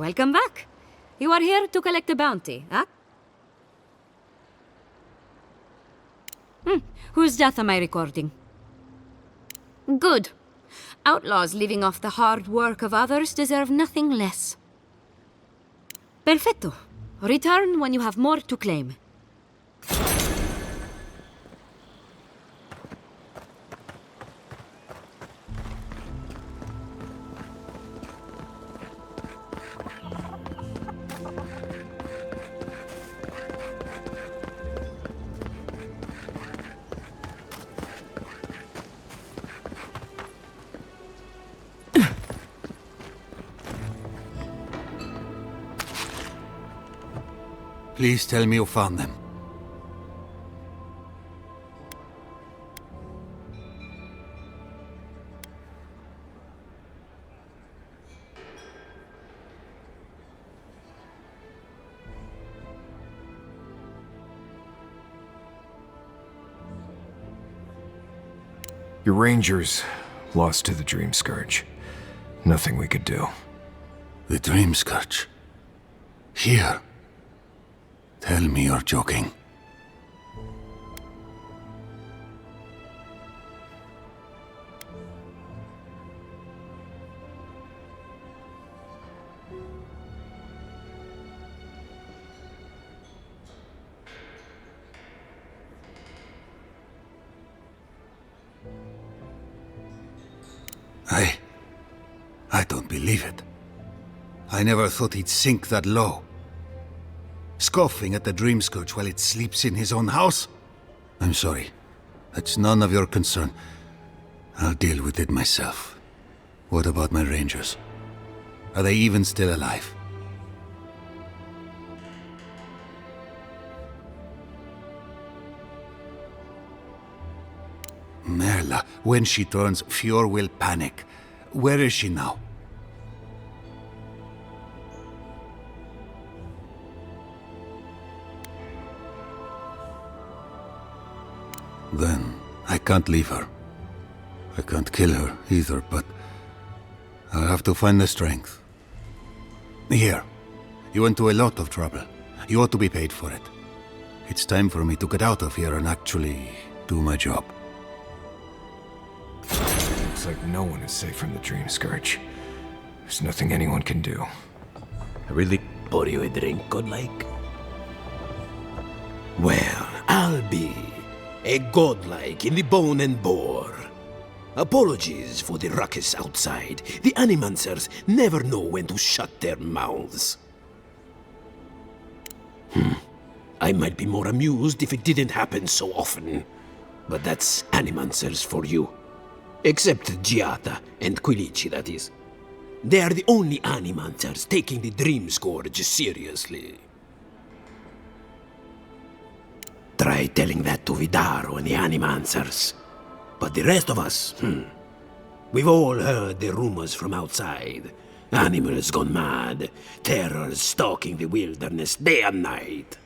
Welcome back. You are here to collect a bounty, huh? Whose death am I recording? Good. Outlaws living off the hard work of others deserve nothing less. Perfetto. Return when you have more to claim. Please tell me you found them. Your rangers lost to the Dream Scourge. Nothing we could do. The Dream Scourge? Here? Tell me you're joking. I don't believe it. I never thought he'd sink that low. Scoffing at the Dream Scourge while it sleeps in his own house? I'm sorry. That's none of your concern. I'll deal with it myself. What about my rangers? Are they even still alive? Merla, when she turns, Fjord will panic. Where is she now? Then, I can't leave her. I can't kill her either, but I'll have to find the strength. Here, you went to a lot of trouble. You ought to be paid for it. It's time for me to get out of here and actually do my job. Looks like no one is safe from the Dream Scourge. There's nothing anyone can do. I really pour you a drink, godlike? Well, I'll be a godlike in the bone and bore. Apologies for the ruckus outside. The animancers never know when to shut their mouths. I might be more amused if it didn't happen so often. But that's animancers for you. Except Giata and Quilici, that is. They are the only animancers taking the Dream Scourge seriously. Try telling that to Vidaro and the animancers. But the rest of us, we've all heard the rumors from outside. Animals gone mad, terrors stalking the wilderness day and night.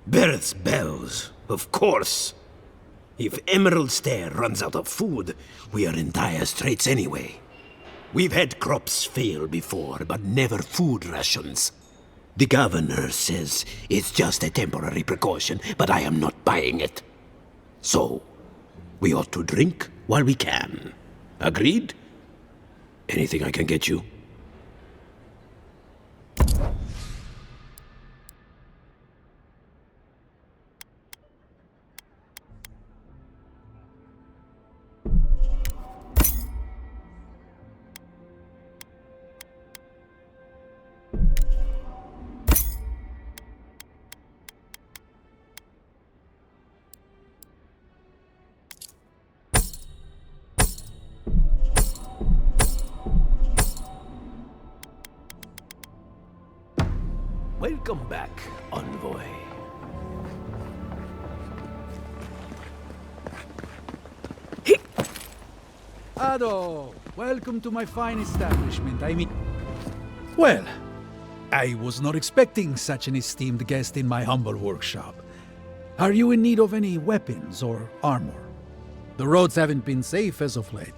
Birth's bells, of course. If Emerald Stair runs out of food, we are in dire straits anyway. We've had crops fail before, but never food rations. The governor says it's just a temporary precaution, but I am not buying it. So, we ought to drink while we can. Agreed? Anything I can get you? Welcome back, envoy. Ado, welcome to my fine establishment. Well, I was not expecting such an esteemed guest in my humble workshop. Are you in need of any weapons or armor? The roads haven't been safe as of late.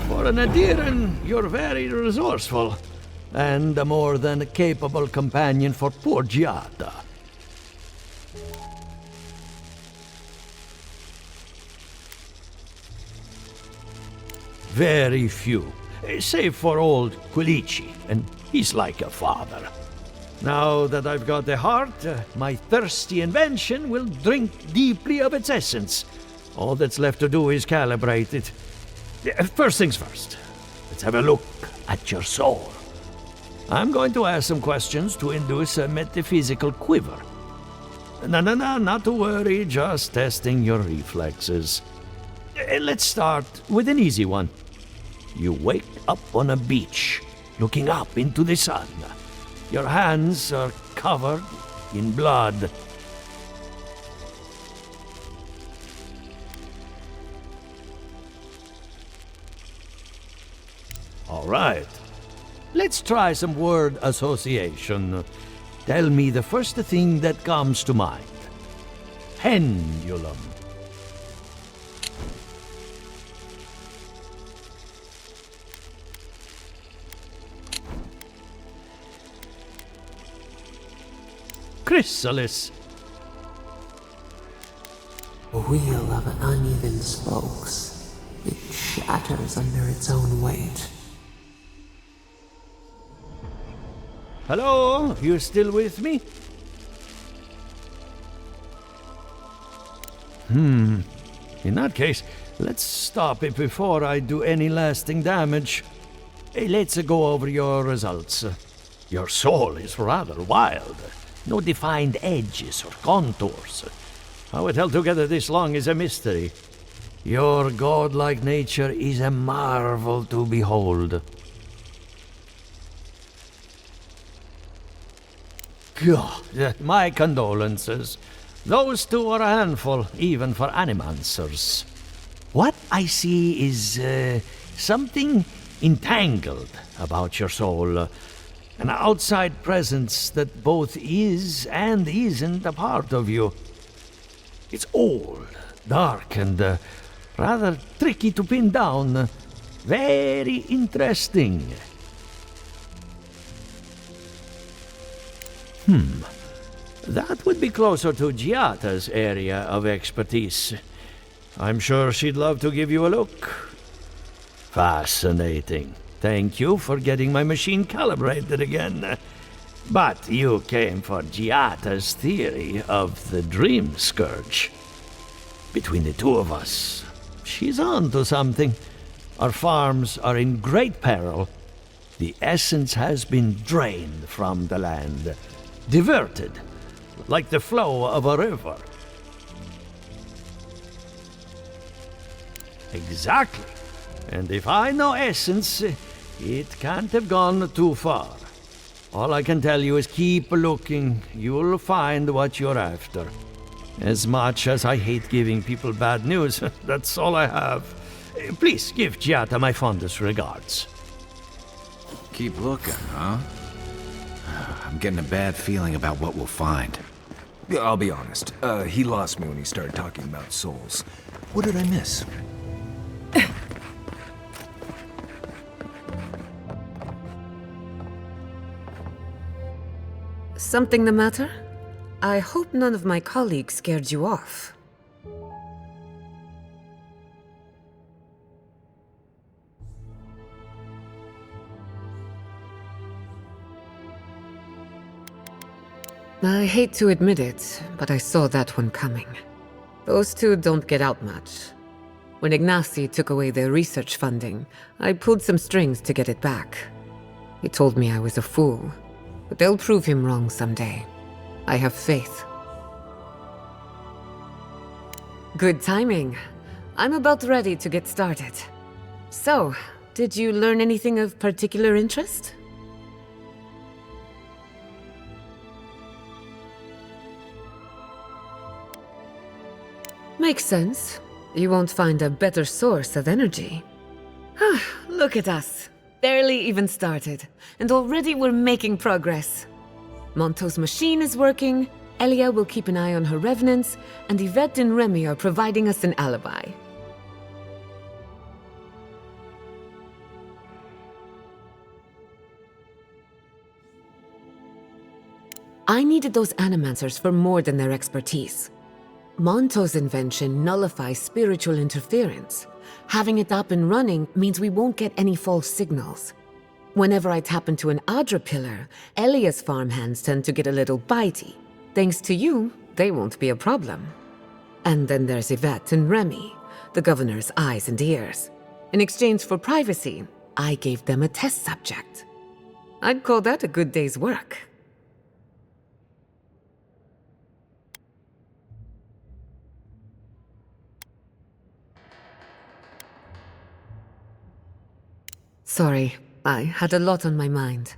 For an Adiran, you're very resourceful, and a more than capable companion for poor Giada. Very few, save for old Quilici, and he's like a father. Now that I've got the heart, my thirsty invention will drink deeply of its essence. All that's left to do is calibrate it. First things first, let's have a look at your soul. I'm going to ask some questions to induce a metaphysical quiver. No, not to worry, just testing your reflexes. Let's start with an easy one. You wake up on a beach, looking up into the sun. Your hands are covered in blood. All right. Let's try some word association. Tell me the first thing that comes to mind. Pendulum. Chrysalis. A wheel of uneven spokes. It shatters under its own weight. Hello? You still with me? In that case, let's stop it before I do any lasting damage. Let's go over your results. Your soul is rather wild. No defined edges or contours. How it held together this long is a mystery. Your godlike nature is a marvel to behold. God, my condolences. Those two are a handful, even for animancers. What I see is something entangled about your soul. An outside presence that both is and isn't a part of you. It's old, dark, and rather tricky to pin down. Very interesting. That would be closer to Giata's area of expertise. I'm sure she'd love to give you a look. Fascinating. Thank you for getting my machine calibrated again. But you came for Giata's theory of the Dream Scourge. Between the two of us, she's on to something. Our farms are in great peril. The essence has been drained from the land. Diverted, like the flow of a river. Exactly. And if I know essence, it can't have gone too far. All I can tell you is keep looking. You'll find what you're after. As much as I hate giving people bad news, that's all I have. Please give Giata my fondest regards. Keep looking, huh? I'm getting a bad feeling about what we'll find. Yeah, I'll be honest. He lost me when he started talking about souls. What did I miss? Something the matter? I hope none of my colleagues scared you off. I hate to admit it, but I saw that one coming. Those two don't get out much. When Ignacy took away their research funding, I pulled some strings to get it back. He told me I was a fool, but they'll prove him wrong someday. I have faith. Good timing. I'm about ready to get started. So, did you learn anything of particular interest? Makes sense. You won't find a better source of energy. Look at us. Barely even started, and already we're making progress. Monto's machine is working, Elia will keep an eye on her revenants, and Yvette and Remy are providing us an alibi. I needed those animancers for more than their expertise. Monto's invention nullifies spiritual interference. Having it up and running means we won't get any false signals. Whenever I tap into an Adra pillar, Elia's farmhands tend to get a little bitey. Thanks to you, they won't be a problem. And then there's Yvette and Remy, the governor's eyes and ears. In exchange for privacy, I gave them a test subject. I'd call that a good day's work. Sorry, I had a lot on my mind.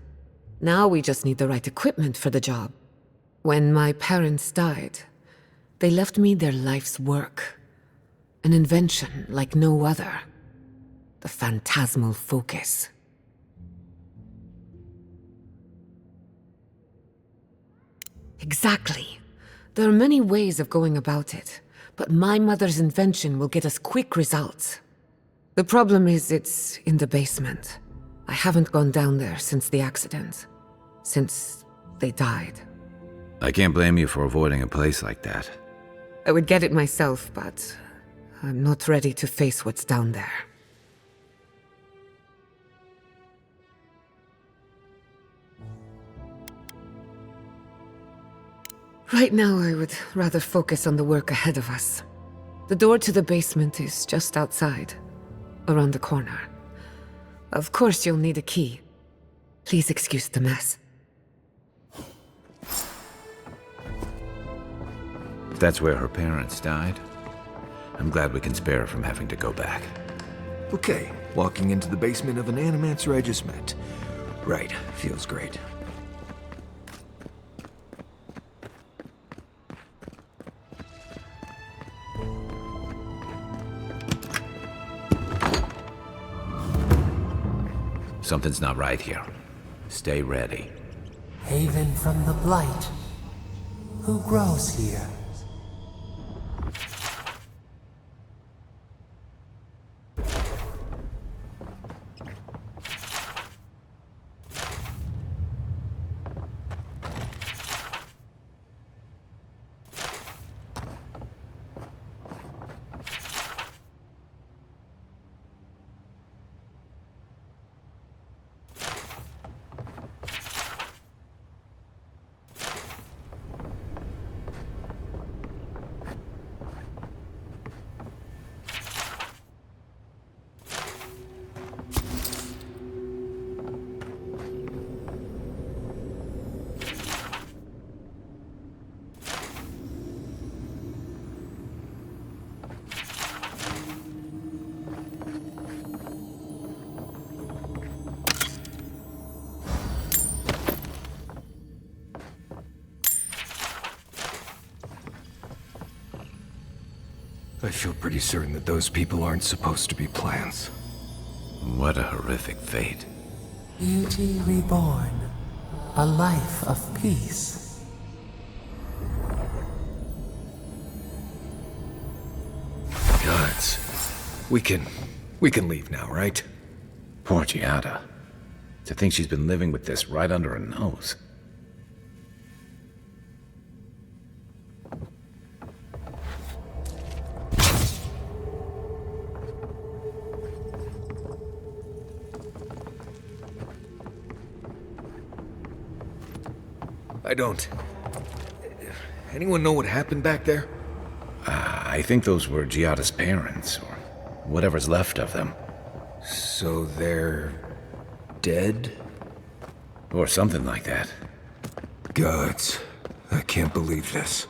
Now we just need the right equipment for the job. When my parents died, they left me their life's work. An invention like no other. The phantasmal focus. Exactly. There are many ways of going about it, but my mother's invention will get us quick results. The problem is it's in the basement. I haven't gone down there since the accident. Since they died. I can't blame you for avoiding a place like that. I would get it myself, but I'm not ready to face what's down there. Right now, I would rather focus on the work ahead of us. The door to the basement is just outside. Around the corner. Of course you'll need a key. Please excuse the mess. If that's where her parents died, I'm glad we can spare her from having to go back. Okay, walking into the basement of an animancer I just met. Right, feels great. Something's not right here. Stay ready. Haven from the blight. Who grows here? I feel pretty certain that those people aren't supposed to be plants. What a horrific fate. Beauty reborn. A life of peace. Gods. We can leave now, right? Poor Giada. To think she's been living with this right under her nose. I don't. Anyone know what happened back there? I think those were Giada's parents, or whatever's left of them. So they're dead? Or something like that. Gods, I can't believe this.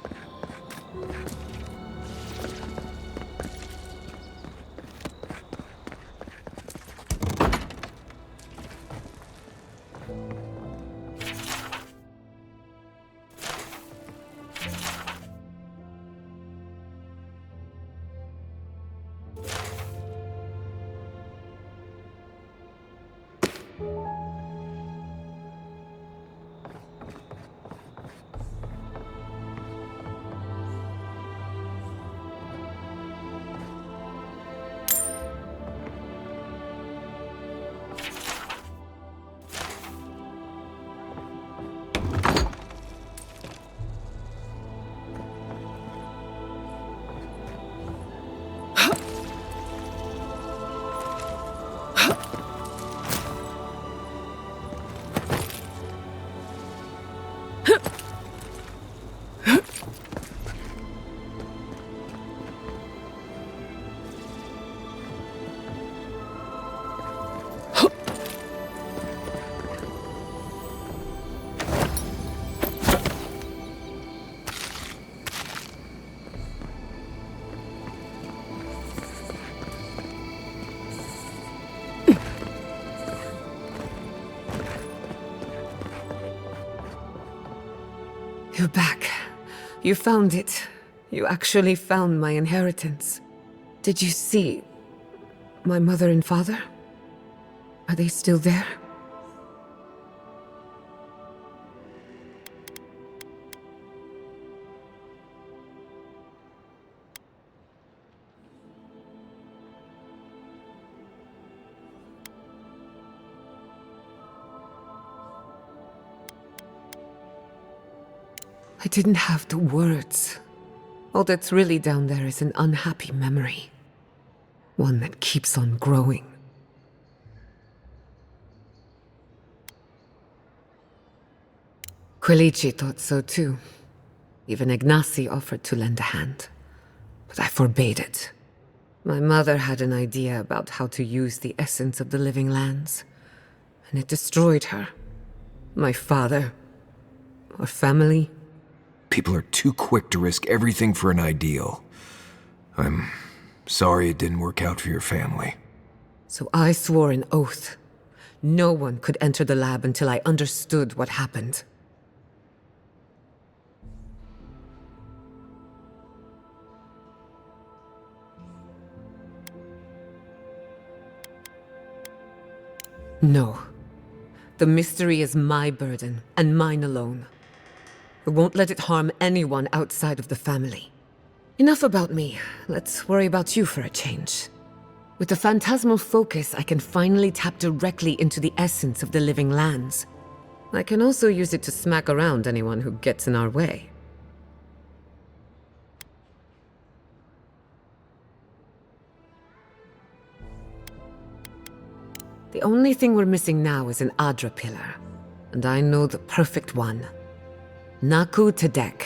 You're back. You found it. You actually found my inheritance. Did you see my mother and father? Are they still there? I didn't have the words. All that's really down there is an unhappy memory. One that keeps on growing. Quilici thought so too. Even Ignacy offered to lend a hand. But I forbade it. My mother had an idea about how to use the essence of the living lands. And it destroyed her. My father. Our family. People are too quick to risk everything for an ideal. I'm sorry it didn't work out for your family. So I swore an oath. No one could enter the lab until I understood what happened. No. The mystery is my burden, and mine alone. I won't let it harm anyone outside of the family. Enough about me. Let's worry about you for a change. With the phantasmal focus, I can finally tap directly into the essence of the living lands. I can also use it to smack around anyone who gets in our way. The only thing we're missing now is an Adra pillar. And I know the perfect one. Naku Tedek,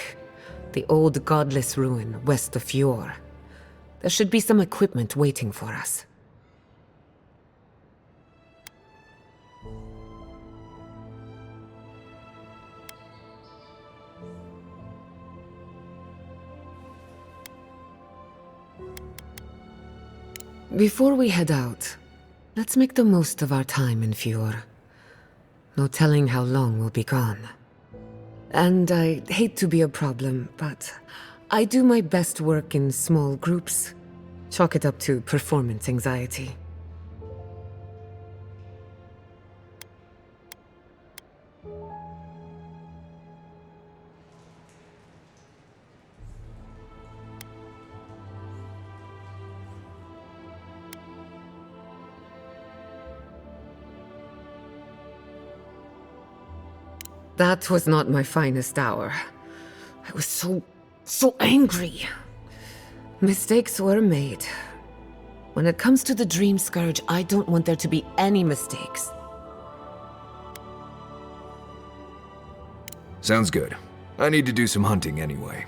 the old godless ruin west of Eora. There should be some equipment waiting for us. Before we head out, let's make the most of our time in Eora. No telling how long we'll be gone. And I hate to be a problem, but I do my best work in small groups. Chalk it up to performance anxiety. That was not my finest hour. I was so angry. Mistakes were made. When it comes to the Dream Scourge, I don't want there to be any mistakes. Sounds good. I need to do some hunting anyway.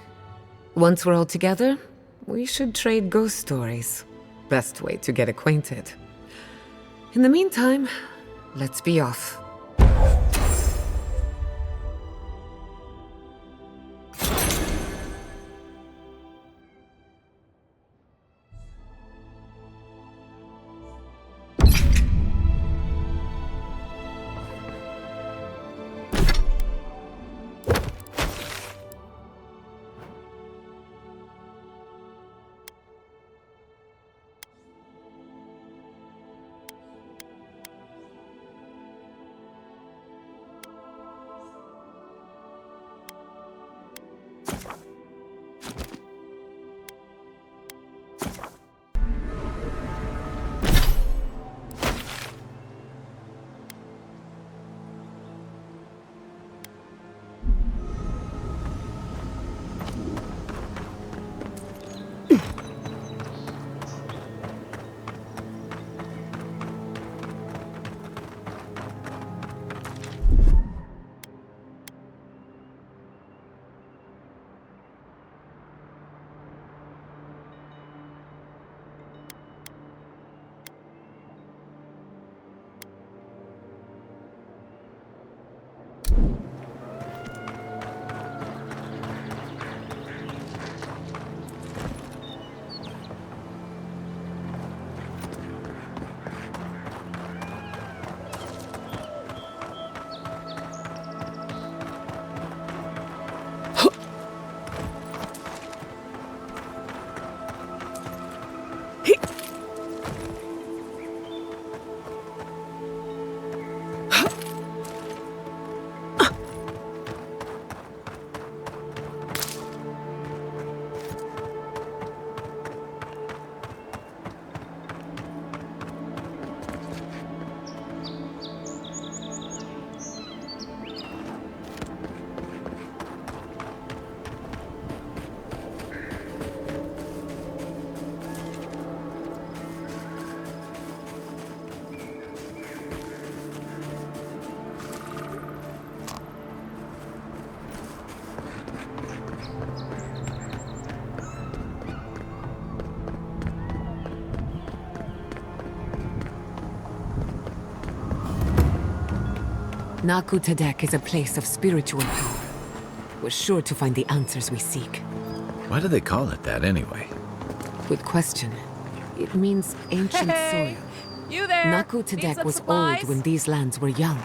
Once we're all together, we should trade ghost stories. Best way to get acquainted. In the meantime, let's be off. Naku Tadek is a place of spiritual power. We're sure to find the answers we seek. Why do they call it that anyway? Good question. It means ancient soil. You there? Naku Need Tadek some was supplies? old when these lands were young.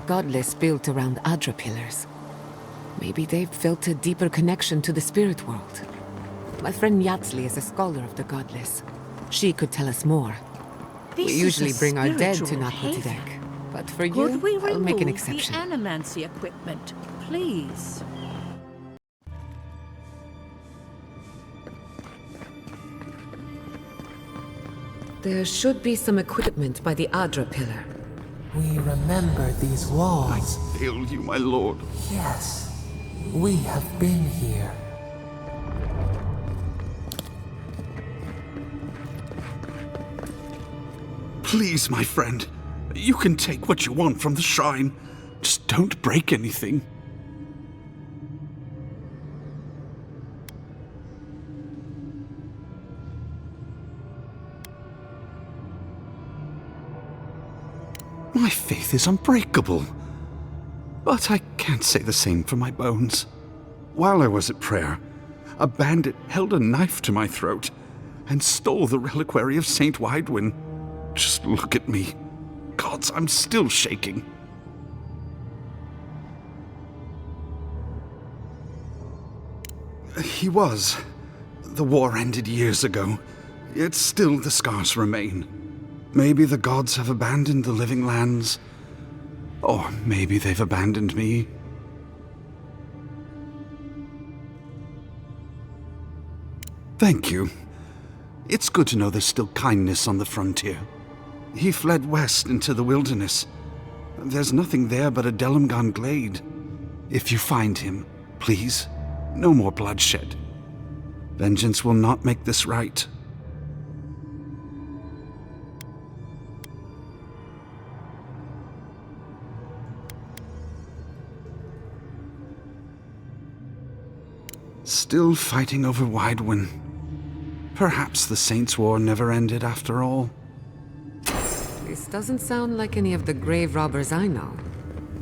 Godless built around Adra pillars. Maybe they've felt a deeper connection to the spirit world. My friend Yatsli is a scholar of the Godless. She could tell us more. This We is usually a bring our dead to spiritual Naku haven. Tadek. But for Could we you, I'll make an remove exception. the animancy equipment, please? There should be some equipment by the Adra pillar. We remember these walls. I failed you, my lord. Yes, we have been here. Please, my friend. You can take what you want from the shrine. Just don't break anything. My faith is unbreakable. But I can't say the same for my bones. While I was at prayer, a bandit held a knife to my throat and stole the reliquary of Saint Widwin. Just look at me. Gods, I'm still shaking. He was. The war ended years ago, yet still the scars remain. Maybe the gods have abandoned the living lands, or maybe they've abandoned me. Thank you. It's good to know there's still kindness on the frontier. He fled west into the wilderness. There's nothing there but a Delimgan glade. If you find him, please, no more bloodshed. Vengeance will not make this right. Still fighting over Widwin. Perhaps the Saints' War never ended after all. This doesn't sound like any of the grave robbers I know.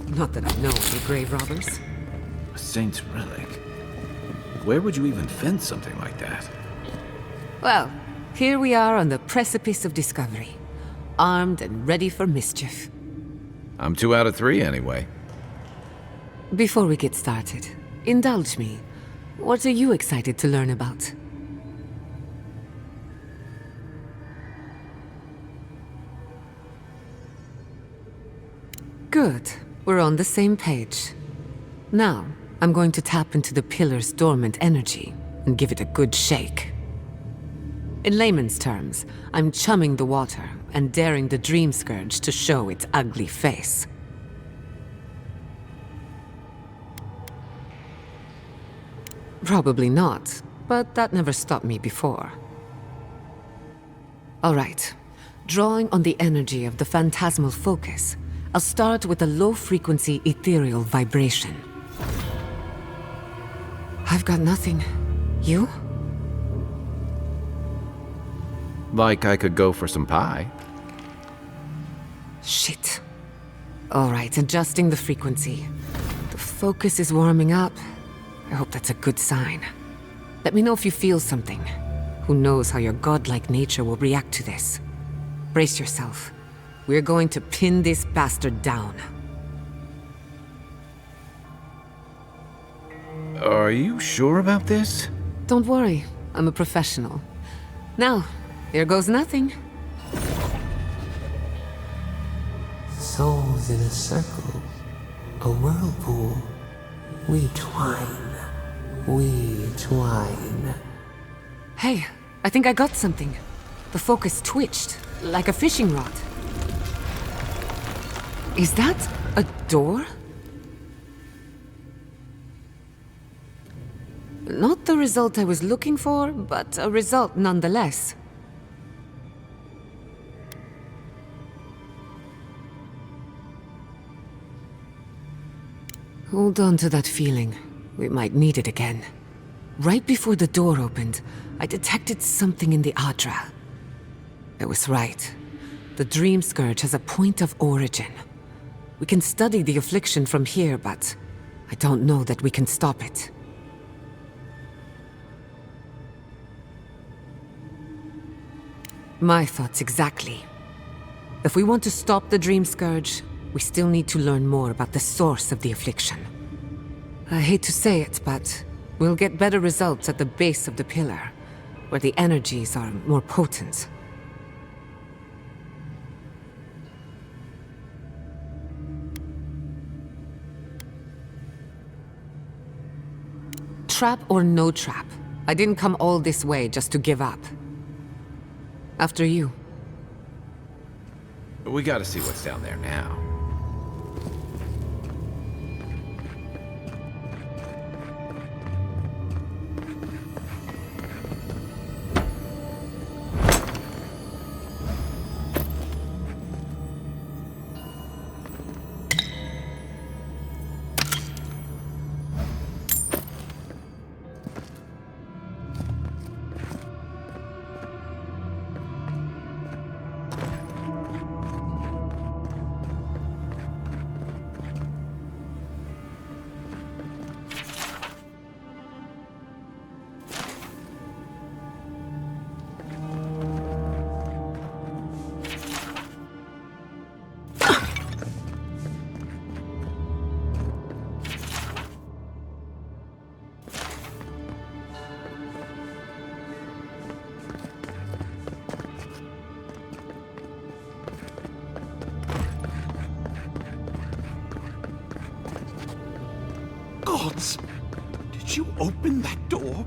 Not that I know any grave robbers. A saint's relic? Where would you even find something like that? Well, here we are on the precipice of discovery. Armed and ready for mischief. I'm 2 out of 3 anyway. Before we get started, indulge me. What are you excited to learn about? Good. We're on the same page. Now, I'm going to tap into the pillar's dormant energy and give it a good shake. In layman's terms, I'm chumming the water and daring the Dream Scourge to show its ugly face. Probably not, but that never stopped me before. All right. Drawing on the energy of the phantasmal focus, I'll start with a low-frequency ethereal vibration. I've got nothing. You? Like I could go for some pie. Shit. All right, adjusting the frequency. The focus is warming up. I hope that's a good sign. Let me know if you feel something. Who knows how your godlike nature will react to this. Brace yourself. We're going to pin this bastard down. Are you sure about this? Don't worry, I'm a professional. Now, Here goes nothing. Souls in a circle, a whirlpool. We twine. We twine. Hey, I think I got something. The focus twitched, like a fishing rod. Is that a door? Not the result I was looking for, but a result nonetheless. Hold on to that feeling. We might need it again. Right before the door opened, I detected something in the Adra. I was right. The Dream Scourge has a point of origin. We can study the affliction from here, but I don't know that we can stop it. My thoughts exactly. If we want to stop the Dream Scourge, we still need to learn more about the source of the affliction. I hate to say it, but we'll get better results at the base of the pillar, where the energies are more potent. Trap or no trap, I didn't come all this way just to give up. After you. We gotta see what's down there now. Gods! Did you open that door?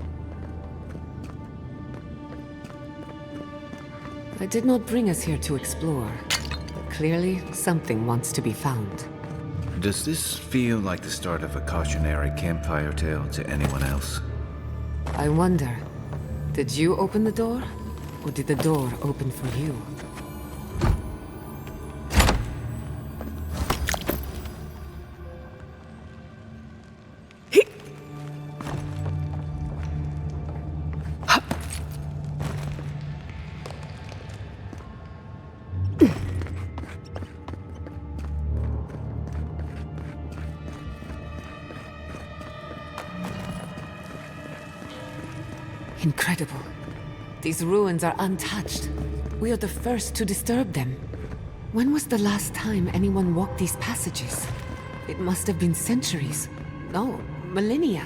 I did not bring us here to explore, but clearly something wants to be found. Does this feel like the start of a cautionary campfire tale to anyone else? I wonder, did you open the door? Or did the door open for you? Incredible. These ruins are untouched. We are the first to disturb them. When was the last time anyone walked these passages? It must have been centuries. No, millennia.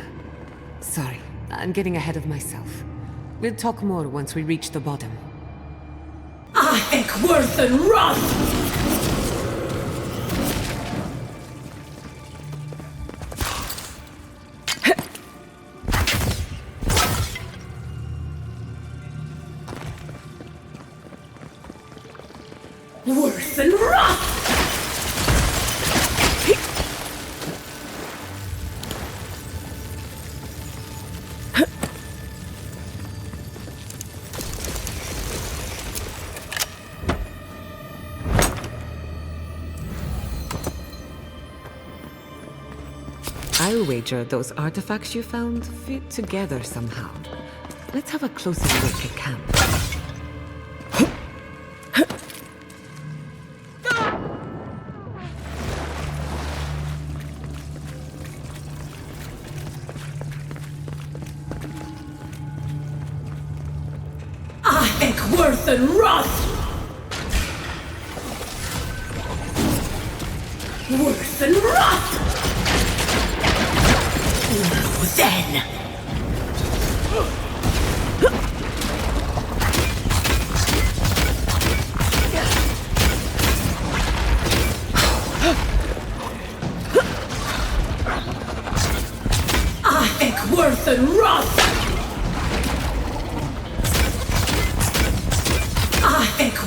Sorry, I'm getting ahead of myself. We'll talk more once we reach the bottom. I think worth and wrath! Worth and wrath! I'll wager those artifacts you found fit together somehow. Let's have a closer look at camp. I think worth and wrath! Worth and wrath! Now then!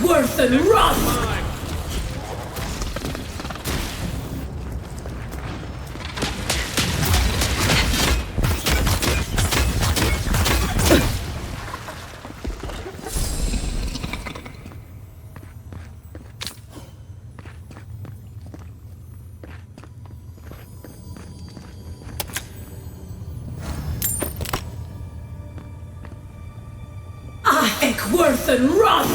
worth and rot! Worth and rot!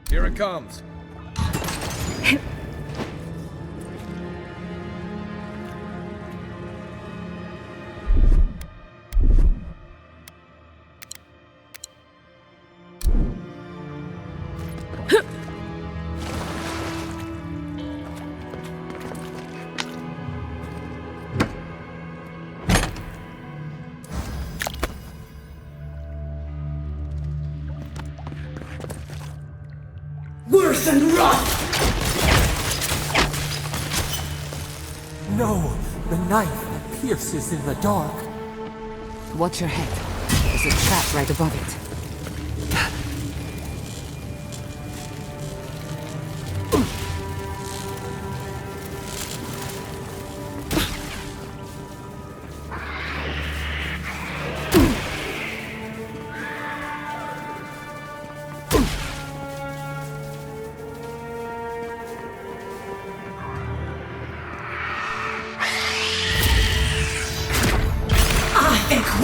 Here it comes. Worth and rot! No! The knife that pierces in the dark. Watch your head. There's a trap right above it.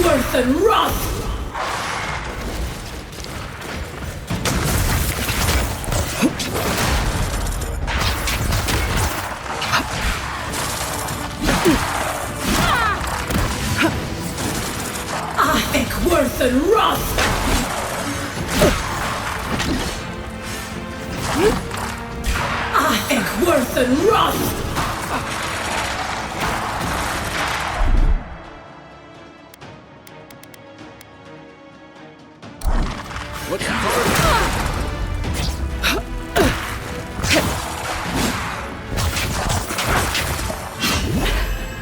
Worth and rot! I think worth and rot! I think worth and rot! What's carve?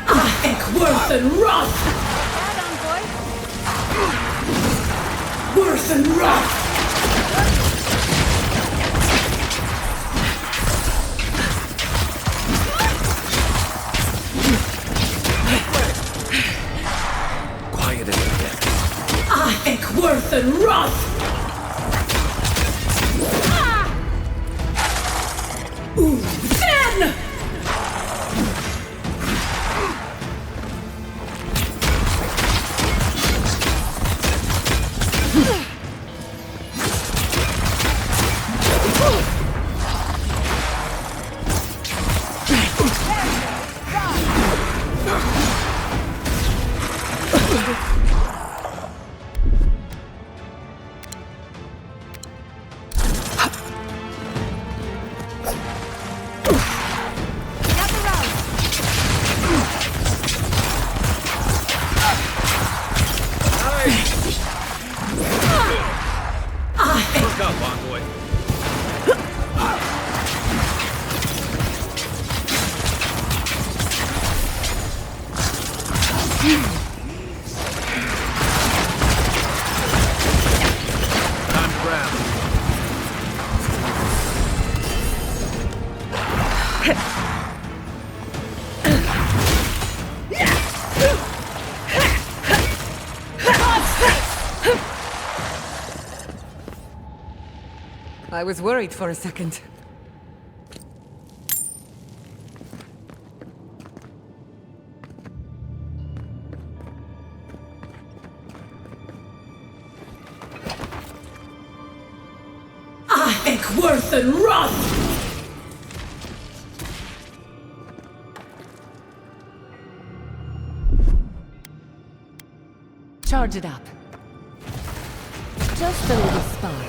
I think worth and rot! Worth and rot! Quiet as you get. I think worth and rot! Then! I was worried for a second. I think worth and rot! Charge it up. Just a little spark.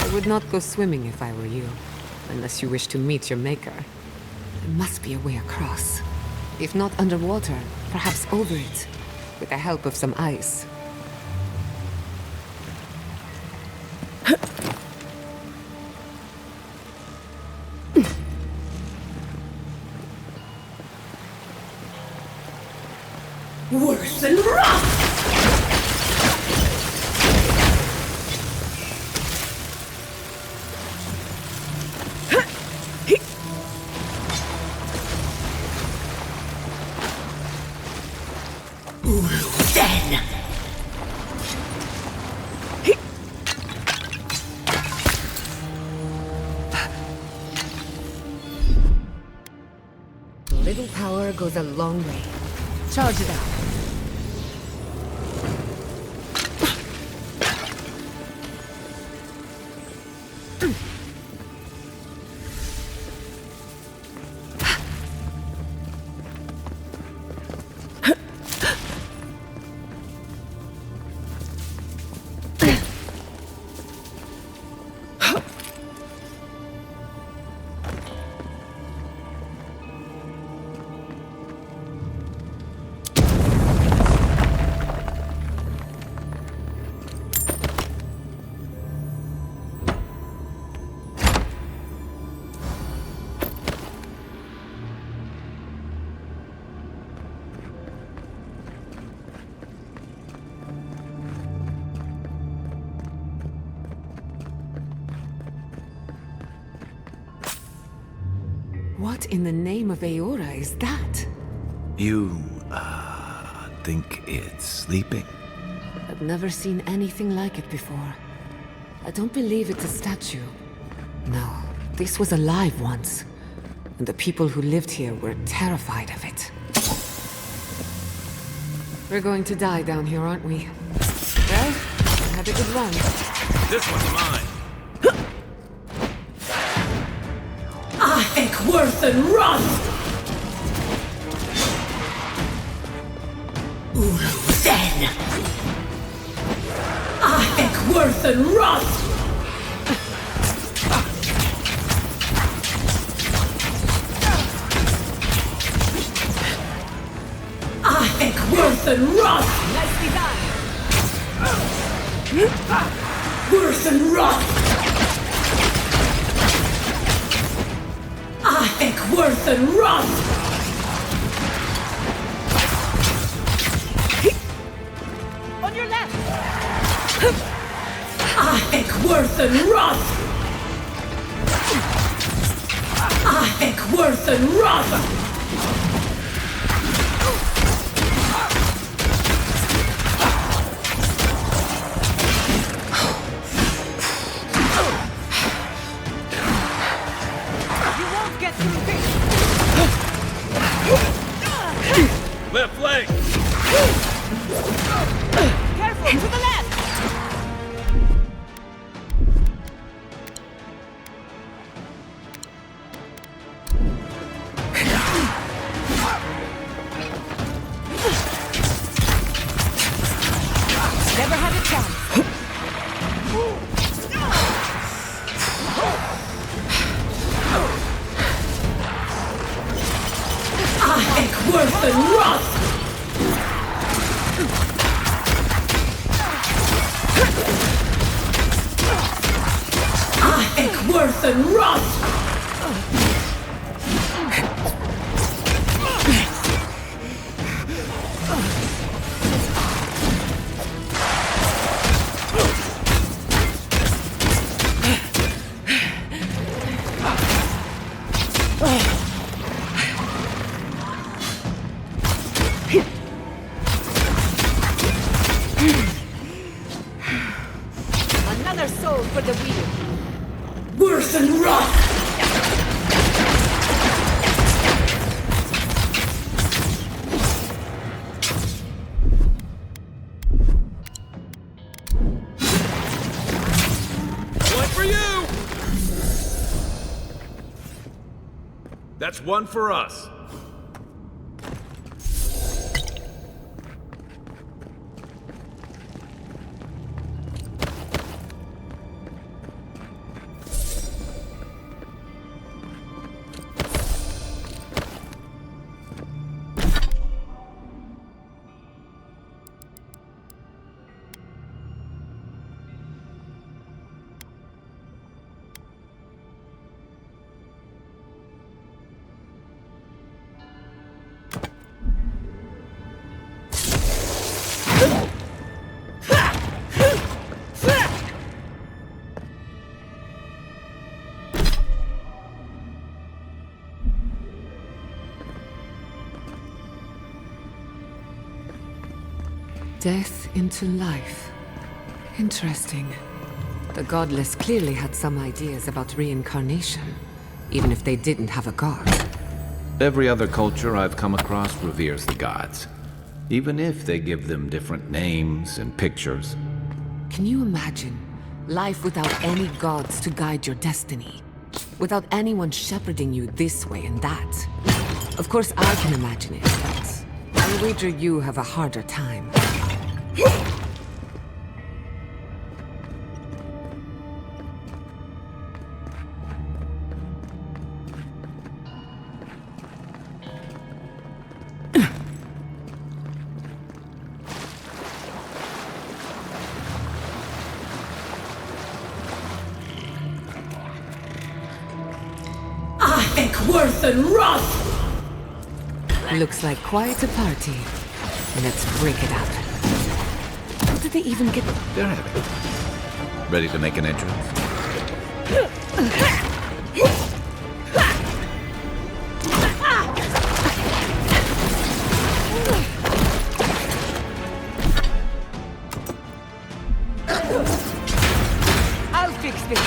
I would not go swimming if I were you, unless you wish to meet your maker. There must be a way across. If not underwater, perhaps over it, with the help of some ice. Worse than rust! Then! Little power goes a long way. Charge it up. What in the name of Eora is that? You, think it's sleeping? I've never seen anything like it before. I don't believe it's a statue. No, this was alive once. And the people who lived here were terrified of it. We're going to die down here, aren't we? Well, have a good run. This one's mine. I think worse than rust! Then! I think worse than rust! I think worse than rust! Nicely done! Worse than rust! I think worse than rust! On your left! I think worse than rust! I think worse than rust! Left leg! Careful, to the left! Never had a chance. I think worse than rust! I think worse than rust! Another soul for the wield. Worse than rust! One for you! That's one for us. Death into life. Interesting. The godless clearly had some ideas about reincarnation, even if they didn't have a god. Every other culture I've come across reveres the gods, even if they give them different names and pictures. Can you imagine life without any gods to guide your destiny? Without anyone shepherding you this way and that? Of course I can imagine it, but I wager you have a harder time. Worth and wrath! Looks like quite a party. Let's break it up. How did they even get... They're having it. Ready to make an entrance? I'll fix this.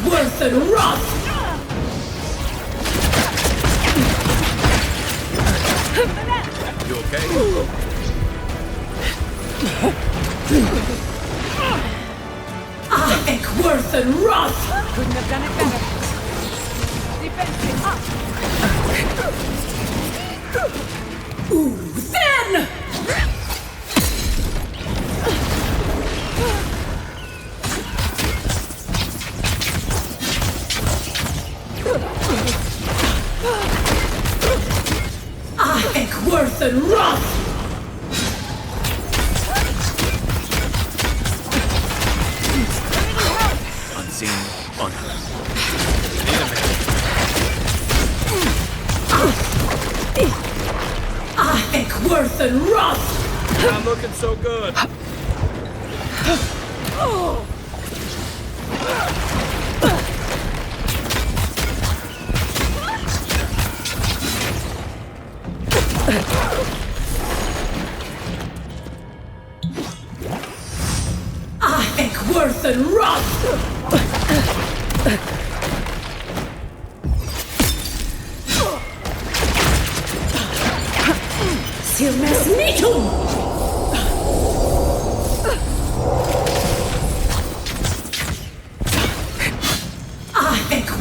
Worth and wrath! You okay? Worth and wrath! Couldn't have done it better. Defensive. Ooh, then! Worth and wrath! Unseen, unheard. Worth and wrath! Not looking so good. Worth and wrath! Silmes Nitum!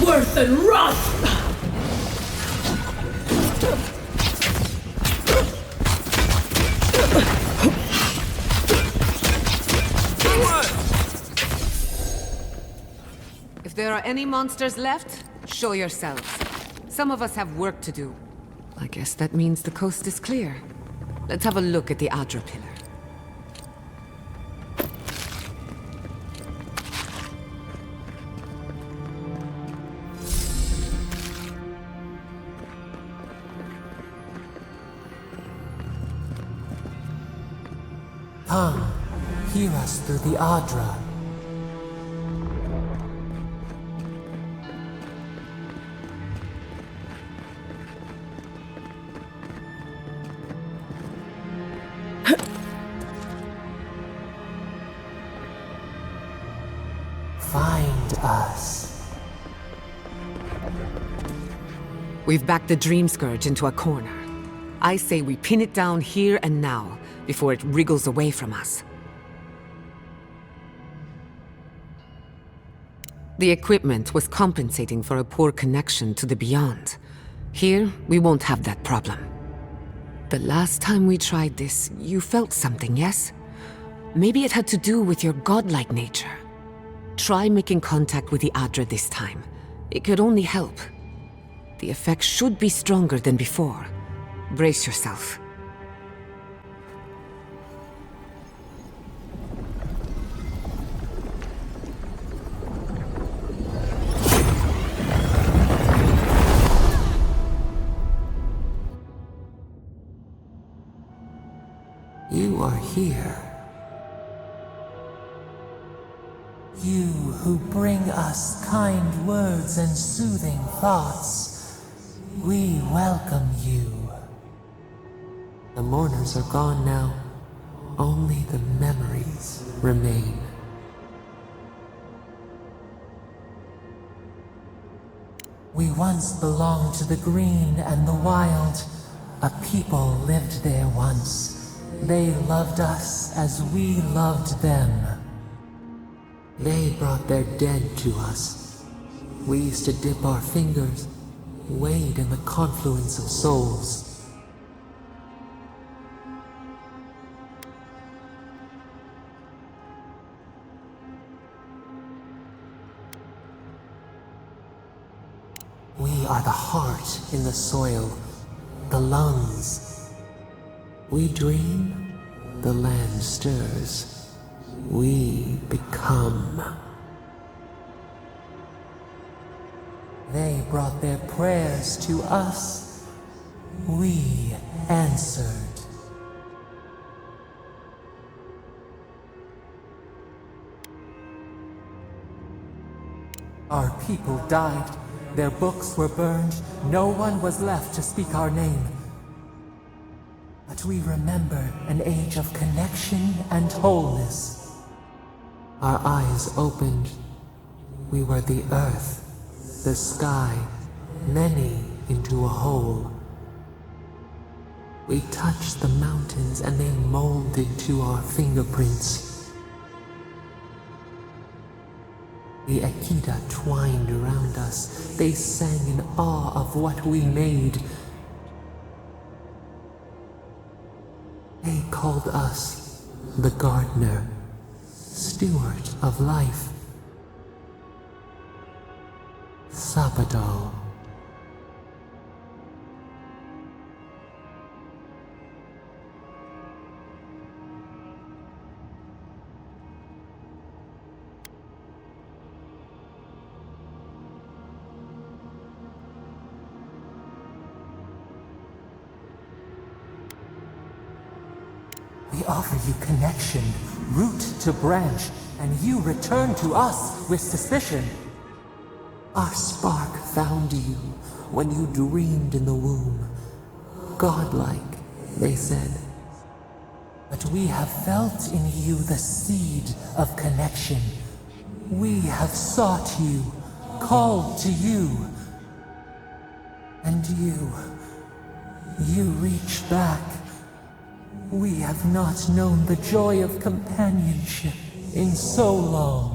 Worth and wrath! If there are any monsters left, show yourselves. Some of us have work to do. I guess that means the coast is clear. Let's have a look at the Adra pillar. Come, hear us through the Adra. Find us. We've backed the Dream Scourge into a corner. I say we pin it down here and now, before it wriggles away from us. The equipment was compensating for a poor connection to the Beyond. Here, we won't have that problem. The last time we tried this, you felt something, yes? Maybe it had to do with your godlike nature. Try making contact with the Adra this time. It could only help. The effect should be stronger than before. Brace yourself. You are here. You who bring us kind words and soothing thoughts. We welcome you. The mourners are gone now. Only the memories remain. We once belonged to the green and the wild. A people lived there once. They loved us as we loved them. They brought their dead to us. We used to dip our fingers, wade in the confluence of souls. We are the heart in the soil, the lungs. We dream, the land stirs. We become. They brought their prayers to us. We answered. Our people died. Their books were burned. No one was left to speak our name. But we remember an age of connection and wholeness. Our eyes opened. We were the earth, the sky, many into a whole. We touched the mountains and they molded to our fingerprints. The Akita twined around us. They sang in awe of what we made. They called us the gardener, steward of life. Sabado. We offer you connection, root to branch, and you return to us with suspicion. Our spark found you when you dreamed in the womb. Godlike, they said. But we have felt in you the seed of connection. We have sought you, called to you. And you reach back. We have not known the joy of companionship in so long.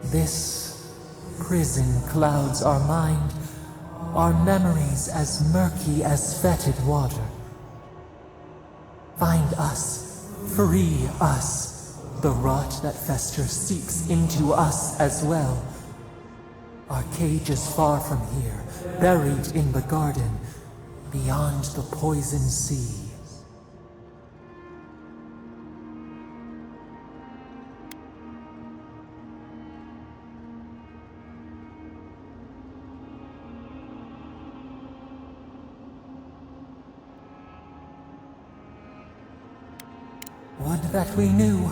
This prison clouds our mind. Our memories as murky as fetid water. Find us, free us. The rot that festers seeps into us as well. Our cage is far from here, buried in the garden, beyond the poison sea. Would that we knew.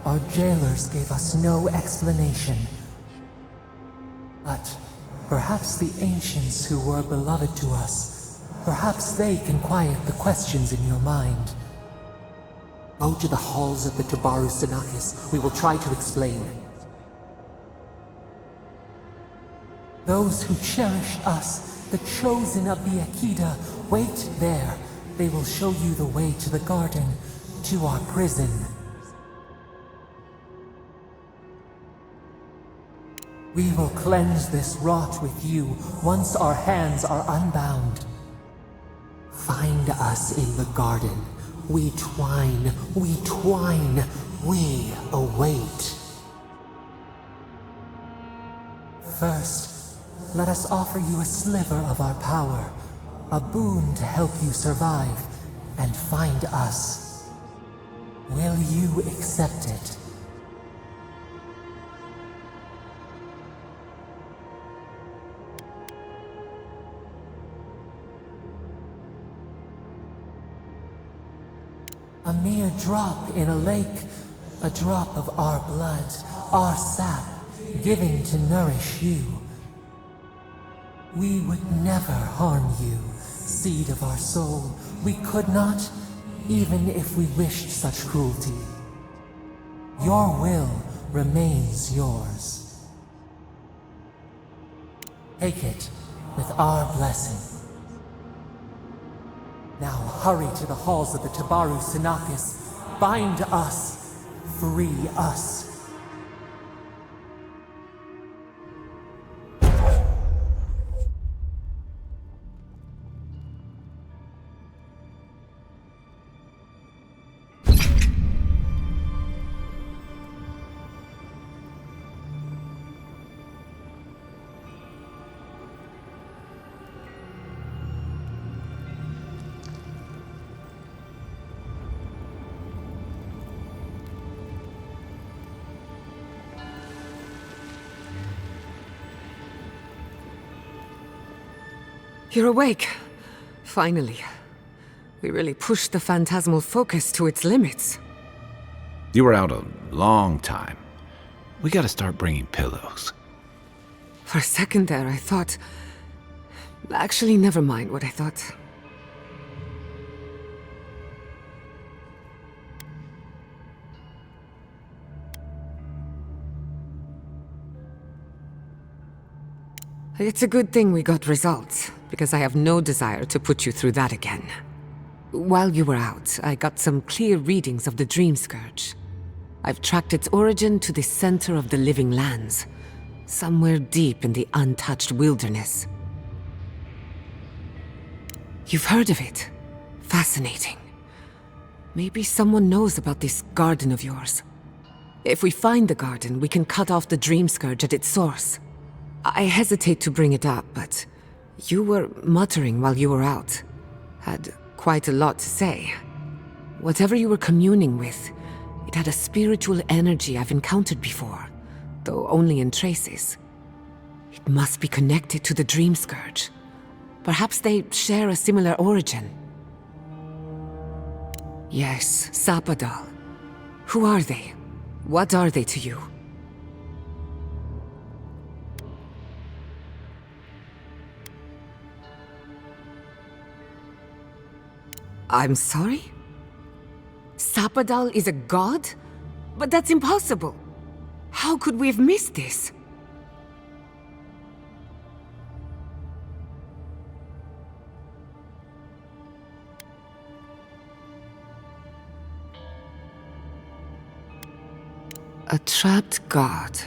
Our jailers gave us no explanation. But perhaps the ancients who were beloved to us, perhaps they can quiet the questions in your mind. Go to the halls of the Tabaru Sinakis. We will try to explain. Those who cherish us, the chosen of the Akita, wait there. They will show you the way to the garden. To our prison. We will cleanse this rot with you once our hands are unbound. Find us in the garden. We twine, we await. First, let us offer you a sliver of our power, a boon to help you survive and find us. Will you accept it? A mere drop in a lake, a drop of our blood, our sap, giving to nourish you. We would never harm you, seed of our soul. We could not, even if we wished such cruelty. Your will remains yours. Take it with our blessing. Now hurry to the halls of the Tabaru Sinakis. Bind us. Free us. You're awake. Finally. We really pushed the phantasmal focus to its limits. You were out a long time. We gotta start bringing pillows. For a second there, I thought... Actually, never mind what I thought. It's a good thing we got results, because I have no desire to put you through that again. While you were out, I got some clear readings of the Dream Scourge. I've tracked its origin to the center of the living lands, somewhere deep in the untouched wilderness. You've heard of it. Fascinating. Maybe someone knows about this garden of yours. If we find the garden, we can cut off the Dream Scourge at its source. I hesitate to bring it up, but you were muttering while you were out. Had quite a lot to say. Whatever you were communing with, it had a spiritual energy I've encountered before, though only in traces. It must be connected to the Dream Scourge. Perhaps they share a similar origin. Yes, Sapadal. Who are they? What are they to you? I'm sorry? Sapadal is a god? But that's impossible. How could we have missed this? A trapped god.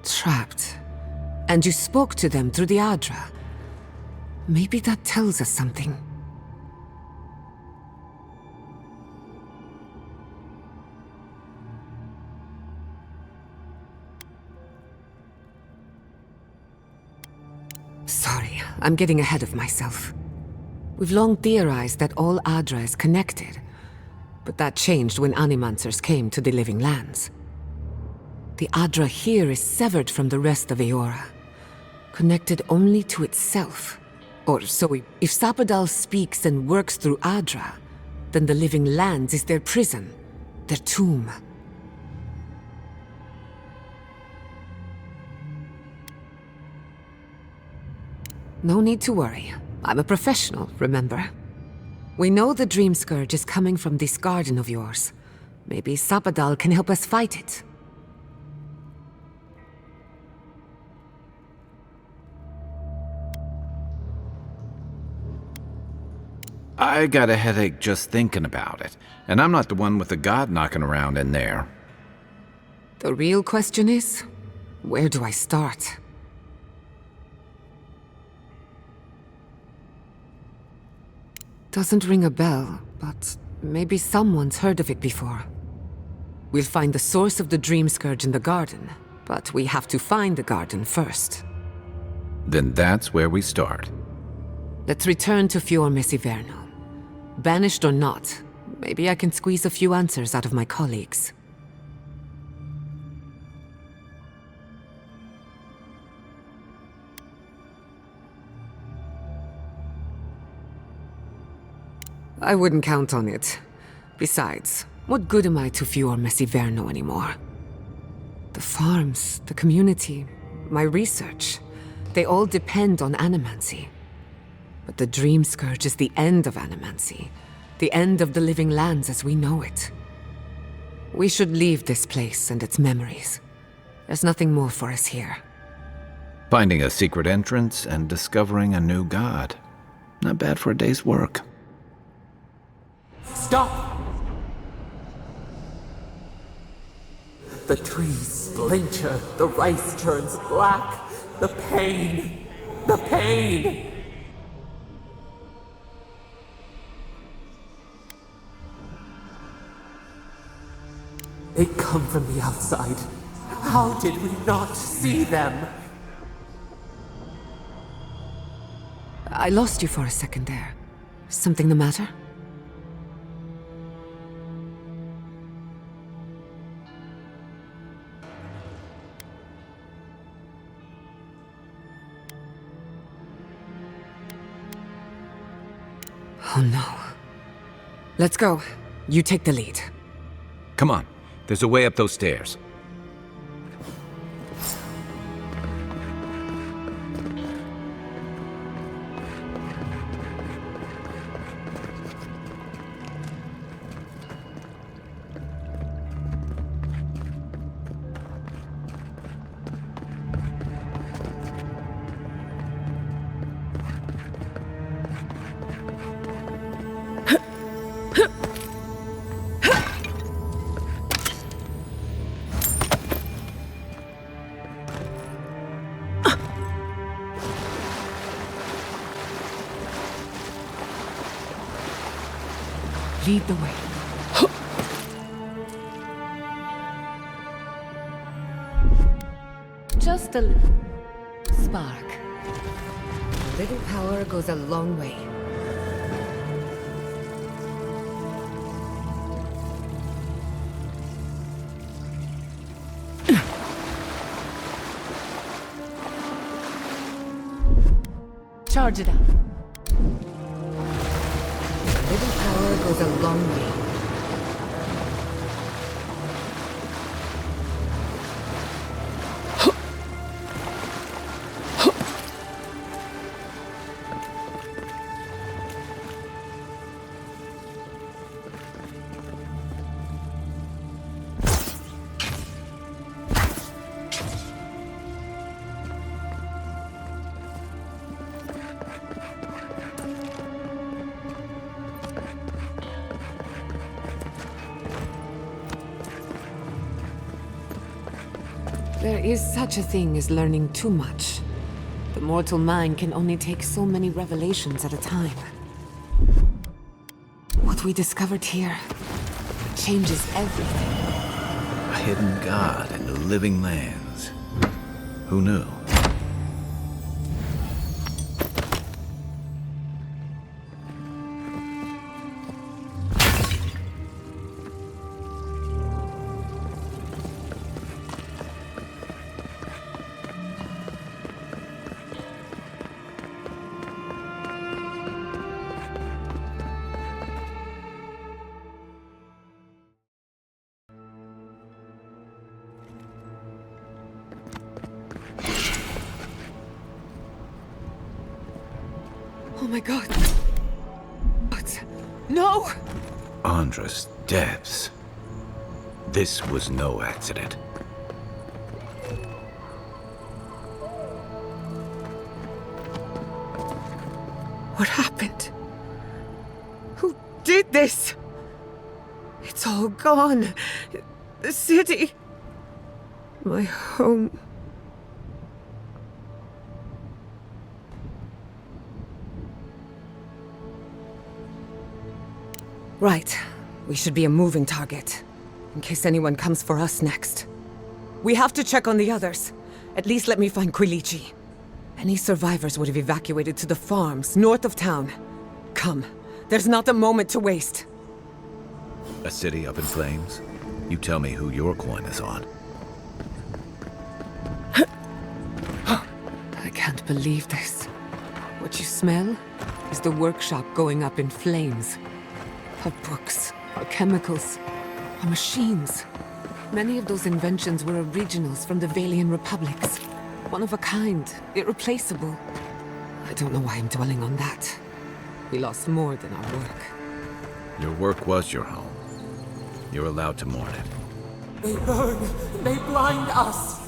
Trapped. And you spoke to them through the Adra. Maybe that tells us something. Sorry, I'm getting ahead of myself. We've long theorized that all Adra is connected, but that changed when Animancers came to the Living Lands. The Adra here is severed from the rest of Eora, connected only to itself. Or so if Sapadal speaks and works through Adra, then the Living Lands is their prison, their tomb. No need to worry. I'm a professional, remember? We know the Dream Scourge is coming from this garden of yours. Maybe Sapadal can help us fight it. I got a headache just thinking about it, and I'm not the one with the god knocking around in there. The real question is, where do I start? Doesn't ring a bell, but maybe someone's heard of it before. We'll find the source of the Dream Scourge in the garden, but we have to find the garden first. Then that's where we start. Let's return to Fior Mesiverno. Banished or not, maybe I can squeeze a few answers out of my colleagues. I wouldn't count on it. Besides, what good am I to Fior Messiverno anymore? The farms, the community, my research, they all depend on animancy. But the Dream Scourge is the end of animancy, the end of the living lands as we know it. We should leave this place and its memories. There's nothing more for us here. Finding a secret entrance and discovering a new god. Not bad for a day's work. Stop! The trees splinter, the rice turns black. The pain! The pain! They come from the outside. How did we not see them? I lost you for a second there. Something the matter? Oh no. Let's go. You take the lead. Come on. There's a way up those stairs. Lead the way. Just a spark. A little power goes a long way. Charge it up. A little power goes a long way. There is such a thing as learning too much. The mortal mind can only take so many revelations at a time. What we discovered here changes everything. A hidden god in the living lands. Who knew? Oh my god. What? No! Andra's depths. This was no accident. What happened? Who did this? It's all gone. The city. My home. Right. We should be a moving target, in case anyone comes for us next. We have to check on the others. At least let me find Quilici. Any survivors would have evacuated to the farms north of town. Come. There's not a moment to waste. A city up in flames? You tell me who your coin is on. I can't believe this. What you smell is the workshop going up in flames. Her books, our chemicals, our machines. Many of those inventions were originals from the Valian republics. One of a kind, irreplaceable. I don't know why I'm dwelling on that. We lost more than our work. Your work was your home. You're allowed to mourn it. They burn, they blind us.